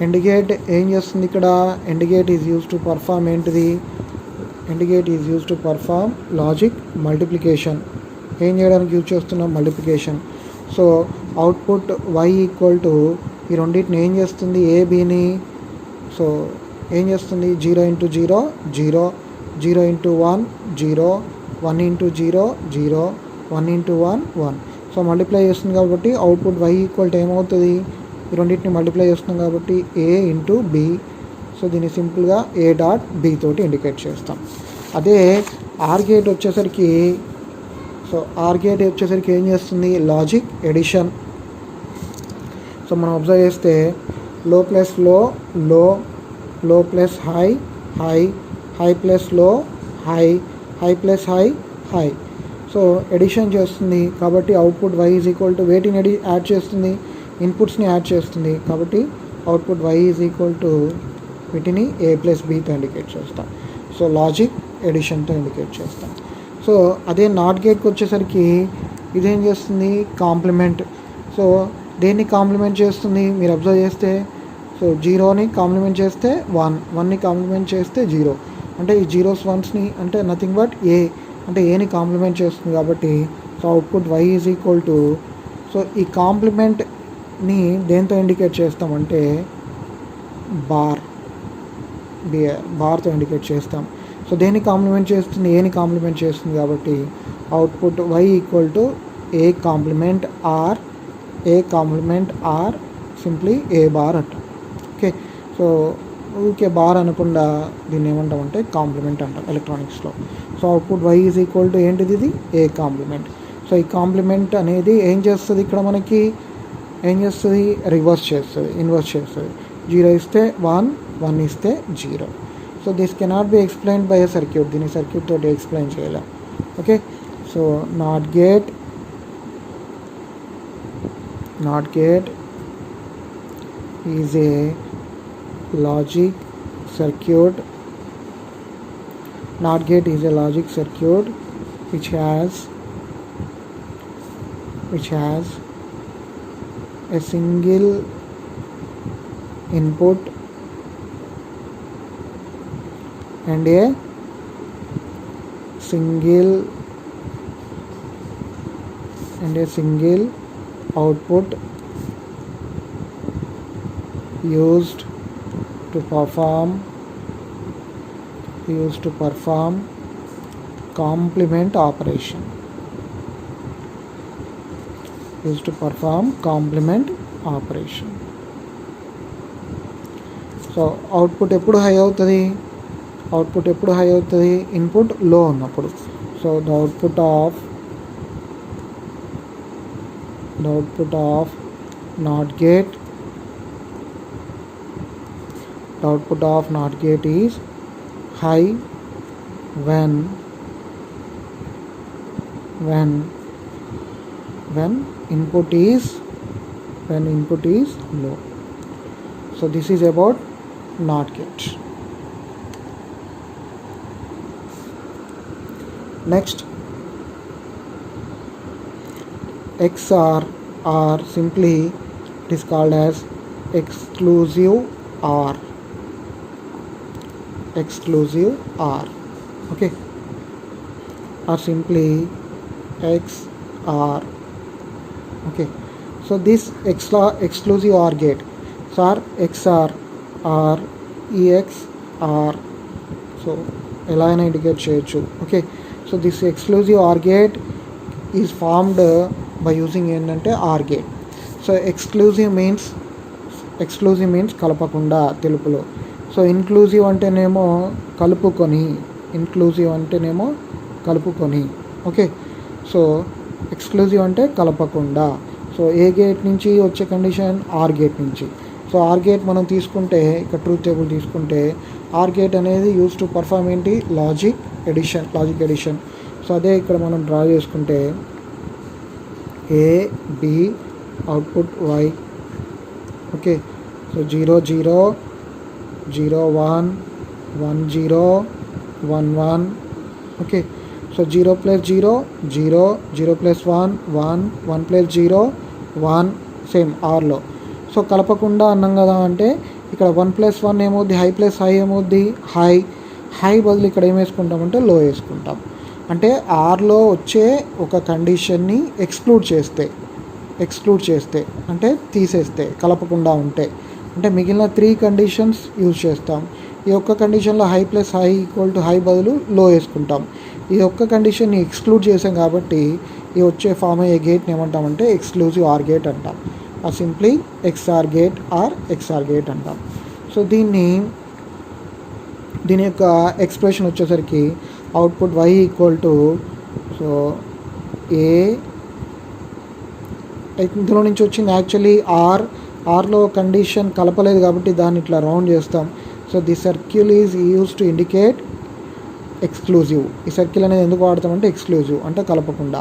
ఎండ్ గేట్ ఏం చేస్తుంది ఇక్కడ? And gate is use to perform ఏంటిది? And gate is use to perform logic multiplication. ఏం చేయడానికి యూజ్ చేస్తున్నాం? Multiplication. So output y equal to ఈ రెండింటిని ఏం చేస్తుంది, ఏబిని. సో ఏం చేస్తుంది, 0 into 0 0, 0 into 1 0, 1 into 0 0, 1 into 1 1. So multiply చేస్తుంది కాబట్టి అవుట్పుట్ y ఈక్వల్ టు ఏమవుతుంది, ఈ రెండింటిని మల్టిప్లై చేస్తున్నాం కాబట్టి a ఇంటూ b. సో దీన్ని సింపుల్గా a డాట్ b తోటి ఇండికేట్ చేస్తాం. అదే ఆర్ గేట్ వచ్చేసరికి, సో ఆర్ గేట్ వచ్చేసరికి ఏం చేస్తుంది, లాజిక్ ఎడిషన్. సో మనం అబ్జర్వ్ చేస్తే low plus low low, low plus high high, high plus low high, high plus high high. So addition చేస్తుంది కాబట్టి output y is equal to వేటిని add చేస్తుంది, ఇన్పుట్స్ని యాడ్ చేస్తుంది కాబట్టి output y is equal to వీటిని a plus bతో indicate చేస్తాం. సో లాజిక్ ఎడిషన్తో ఇండికేట్ చేస్తాం. సో అదే నాట్ గేట్కి వచ్చేసరికి ఇదేం చేస్తుంది, కాంప్లిమెంట్. సో దేన్ని కాంప్లిమెంట్ చేస్తుంది, మీరు అబ్జర్వ్ చేస్తే సో 0ని కాంప్లిమెంట్ చేస్తే 1, 1ని కాంప్లిమెంట్ చేస్తే 0, అంటే ఈ జీరోస్ వన్స్ని అంటే నథింగ్ బట్ ఏ, అంటే ఏని కాంప్లిమెంట్ చేస్తుంది కాబట్టి so output y is equal to, so ఈ కాంప్లిమెంట్ని దేంతో ఇండికేట్ చేస్తామంటే బార్తో ఇండికేట్ చేస్తాం. సో దేన్ని కాంప్లిమెంట్ చేస్తుంది, ఏని కాంప్లిమెంట్ చేస్తుంది కాబట్టి output y equal to A complement or, A complement or, simply A bar అంటాం. ఓకే, సో ఊరికే బార్ అనకుండా దీన్ని ఏమంటామంటే కాంప్లిమెంట్ అంటాం ఎలక్ట్రానిక్స్లో. So output y is equal to ఏంటిది, ఇది ఏ కాంప్లిమెంట్. సో ఈ కాంప్లిమెంట్ అనేది ఏం చేస్తుంది, ఇక్కడ మనకి ఏం చేస్తుంది, రివర్స్ చేస్తుంది, ఇన్వర్స్ చేస్తుంది. 0 ఇస్తే 1, 1 ఇస్తే 0. So this cannot be explained by a circuit, దీన్ని సర్క్యూట్ తోటి ఎక్స్ప్లెయిన్ చేయలేం. Okay, so not gate is a logic circuit. NOT gate is a logic circuit which has a single input and a single output used to perform complement operation. So output ఎప్పుడు high అవుతుంది, input లో ఉన్నప్పుడు. So the output of not gate, the output of NOT gate is high when input is low. So this is about NOT gate. Next, XOR, or simply it is called as exclusive OR. Okay, or simply XOR. Okay, so this exclusive OR gate, so XOR or EXOR, so ఎలా అయినా indicate చేయొచ్చు. Okay, so this exclusive OR gate is formed by using ఏంటంటే OR gate. So exclusive means కలపకుండా తెలుపులో. So inclusive అంటేనేమో కలుపుకొని. Okay, so exclusive అంటే కలపకుండా. So ఏ gate నుంచి వచ్చే కండిషన్, ఆర్ గేట్ నుంచి. సో ఆర్ గేట్ మనం తీసుకుంటే ఇక్కడ ట్రూత్ టేబుల్ తీసుకుంటే ఆర్ గేట్ అనేది యూజ్ టు పర్ఫార్మ్ ఏంటి, లాజిక్ ఎడిషన్. సో అదే ఇక్కడ మనం డ్రా చేసుకుంటే A B output Y. Okay, so 0 0 0 1 1 0 1 1. Okay, so 0 plus 0 0, 0 plus 1 1, 1 plus 0 1, same ఆర్లో. సో కలపకుండా అన్నాం కదా అంటే ఇక్కడ 1 ప్లస్ 1 ఏమవుద్ది, హై ప్లస్ హై ఏమవుద్ది, హై బదులు ఇక్కడ ఏం వేసుకుంటామంటే లో వేసుకుంటాం. అంటే ఆర్లో వచ్చే ఒక కండిషన్ని ఎక్స్క్లూడ్ చేస్తే, ఎక్స్క్లూడ్ చేస్తే అంటే తీసేస్తే కలపకుండా ఉంటే అంటే మిగిలిన 3 కండిషన్స్ యూజ్ చేస్తాం. ఈ ఒక్క కండిషన్లో high plus high equal to high బదులు లో వేసుకుంటాం. ఈ ఒక్క కండిషన్ని ఎక్స్క్లూడ్ చేసాం కాబట్టి ఈ వచ్చే ఫామ్ అయ్యే గేట్ని ఏమంటామంటే ఎక్స్క్లూజివ్ ఆర్ గేట్ అంటాం. ఆ simply XOR gate or XOR gate అంటాం. సో దీని యొక్క ఎక్స్ప్రెషన్ వచ్చేసరికి output y equal to so A ఇందులో నుంచి వచ్చింది యాక్చువల్లీ ఆర్లో కండిషన్ కలపలేదు కాబట్టి దాన్ని ఇట్లా రౌండ్ చేస్తాం. So the circle is use to indicate exclusive. ఈ సర్కిల్ అనేది ఎందుకు వాడతామంటే ఎక్స్క్లూజివ్ అంటే కలపకుండా.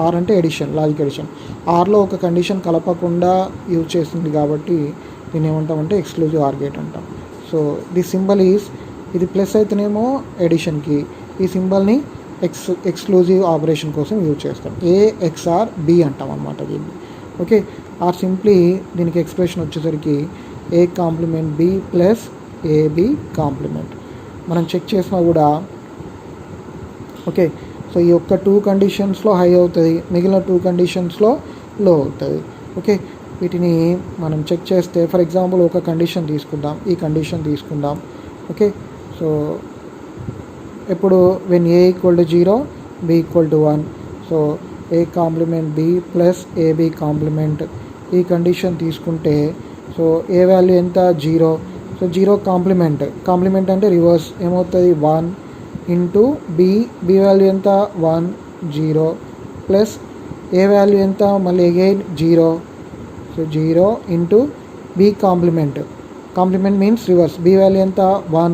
ఆర్ అంటే ఎడిషన్, లాజిక్ ఎడిషన్. ఆర్లో ఒక కండిషన్ కలపకుండా యూజ్ చేస్తుంది కాబట్టి దీన్ని ఏమంటామంటే ఎక్స్క్లూజివ్ ఆర్ గేట్ అంటాం. సో ది సింబల్ ఈజ్ ఇది ప్లస్ అయితేనేమో ఎడిషన్కి, ఈ సింబల్ని ఎక్స్క్లూజివ్ ఆపరేషన్ కోసం యూజ్ చేస్తాం. ఏఎక్స్ఆర్ బి అంటాం అనమాట దీన్ని. ఓకే, ఆర్ సింప్లీ దీనికి ఎక్స్ప్రెషన్ వచ్చేసరికి A complement B plus AB complement. మనం చెక్ చేసినా కూడా ఓకే. సో ఈ యొక్క 2 కండిషన్స్లో హై అవుతుంది, మిగిలిన 2 కండిషన్స్లో లో అవుతుంది. ఓకే, వీటిని మనం చెక్ చేస్తే ఫర్ ఎగ్జాంపుల్ ఒక కండిషన్ తీసుకుందాం, ఈ కండిషన్ తీసుకుందాం. ఓకే, సో ఇప్పుడు when A equal to 0 B equal to 1. So A complement B plus AB complement ఈ కండిషన్ తీసుకుంటే సో ఏ వాల్యూ ఎంత 0. సో 0 కాంప్లిమెంట్ అంటే రివర్స్ ఏమవుతుంది 1 ఇంటూ బి వాల్యూ ఎంత 1 0 ప్లస్ ఏ వాల్యూ ఎంత మళ్ళీ again 0. So 0 into B complement means reverse B value ఎంత 1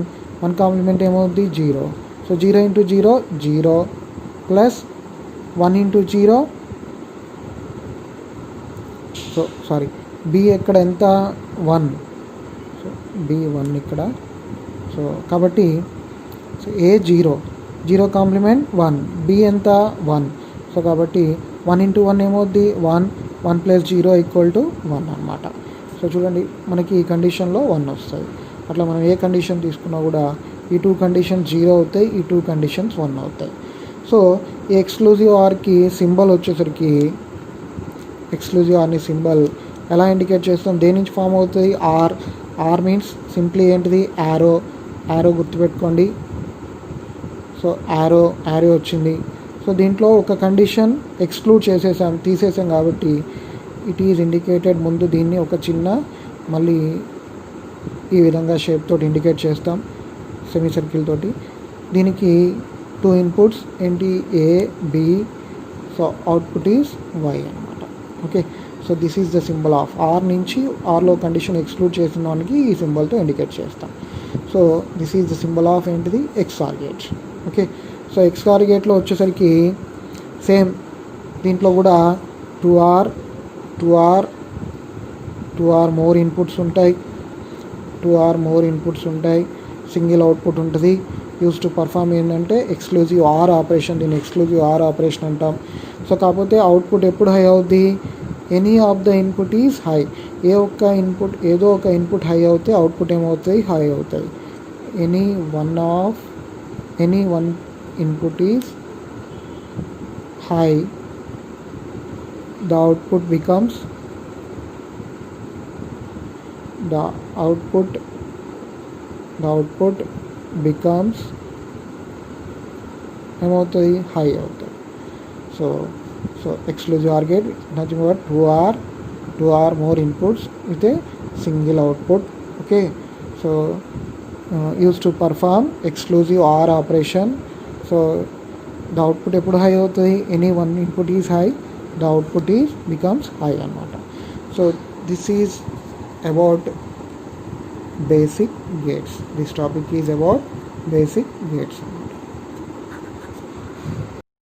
complement ఏమవుతుంది 0. So 0 into 0 0 plus 1 into 0. So sorry B ఎక్కడ ఎంత 1. సో బి 1 ఇక్కడ. సో కాబట్టి సో ఏ 0 కాంప్లిమెంట్ 1 బి ఎంత 1. సో కాబట్టి 1 ఇంటూ 1 ఏమవుద్ది 1 ప్లస్ 0 ఈక్వల్ టు 1 అనమాట. సో చూడండి మనకి ఈ కండిషన్లో 1 వస్తుంది. అట్లా మనం ఏ కండిషన్ తీసుకున్నా కూడా ఈ 2 కండిషన్స్ 0 అవుతాయి, ఈ 2 కండిషన్స్ 1 అవుతాయి. సో ఈ ఎక్స్క్లూజివ్ ఆర్కి సింబల్ వచ్చేసరికి ఎక్స్క్లూజివ్ ఆర్ని సింబల్ ఎలా ఇండికేట్ చేస్తాం, దేని నుంచి ఫామ్ అవుతుంది ఆర్ మీన్స్ సింప్లీ ఏంటిది యారో గుర్తుపెట్టుకోండి. సో యారో వచ్చింది. సో దీంట్లో ఒక కండిషన్ ఎక్స్క్లూడ్ తీసేసాం కాబట్టి ఇట్ ఈజ్ ఇండికేటెడ్. ముందు దీన్ని ఒక చిన్న మళ్ళీ ఈ విధంగా షేప్ తోటి ఇండికేట్ చేస్తాం సెమీ సర్కిల్ తోటి. దీనికి 2 ఇన్పుట్స్ ఏంటి A B. So output is Y అనమాట. Okay, so this is the symbol of or నుంచి ఆర్లో కండిషన్ ఎక్స్క్లూడ్ చేసిన దానికి ఈ సింబల్తో ఇండికేట్ చేస్తాం. So this is the symbol of ఏంటిది XOR gate. Okay, so XOR గేట్లో వచ్చేసరికి సేమ్ దీంట్లో కూడా 2R మోర్ ఇన్పుట్స్ ఉంటాయి, సింగిల్ అవుట్పుట్ ఉంటుంది. యూజ్ టు పర్ఫామ్ ఏంటంటే ఎక్స్క్లూజివ్ ఆర్ ఆపరేషన్, దీన్ని ఎక్స్క్లూజివ్ ఆర్ ఆపరేషన్ అంటాం. సో కాకపోతే అవుట్పుట్ ఎప్పుడు హై అవుద్ది, any of the input is high. ఏదో ఒక ఇన్పుట్ హై అవుతే అవుట్పుట్ ఏమవుతుంది హై అవుతుంది. Any one input is high, the output becomes ఏమవుతుంది హై అవుతుంది. So exclusive or gate nothing but 2R more inputs with a single output. Okay, so use to perform exclusive or operation. So the output ఎప్పుడు high అవుతుంది, any one input is high, the output becomes high అనమాట. So this is about basic gates. This topic is about basic gates.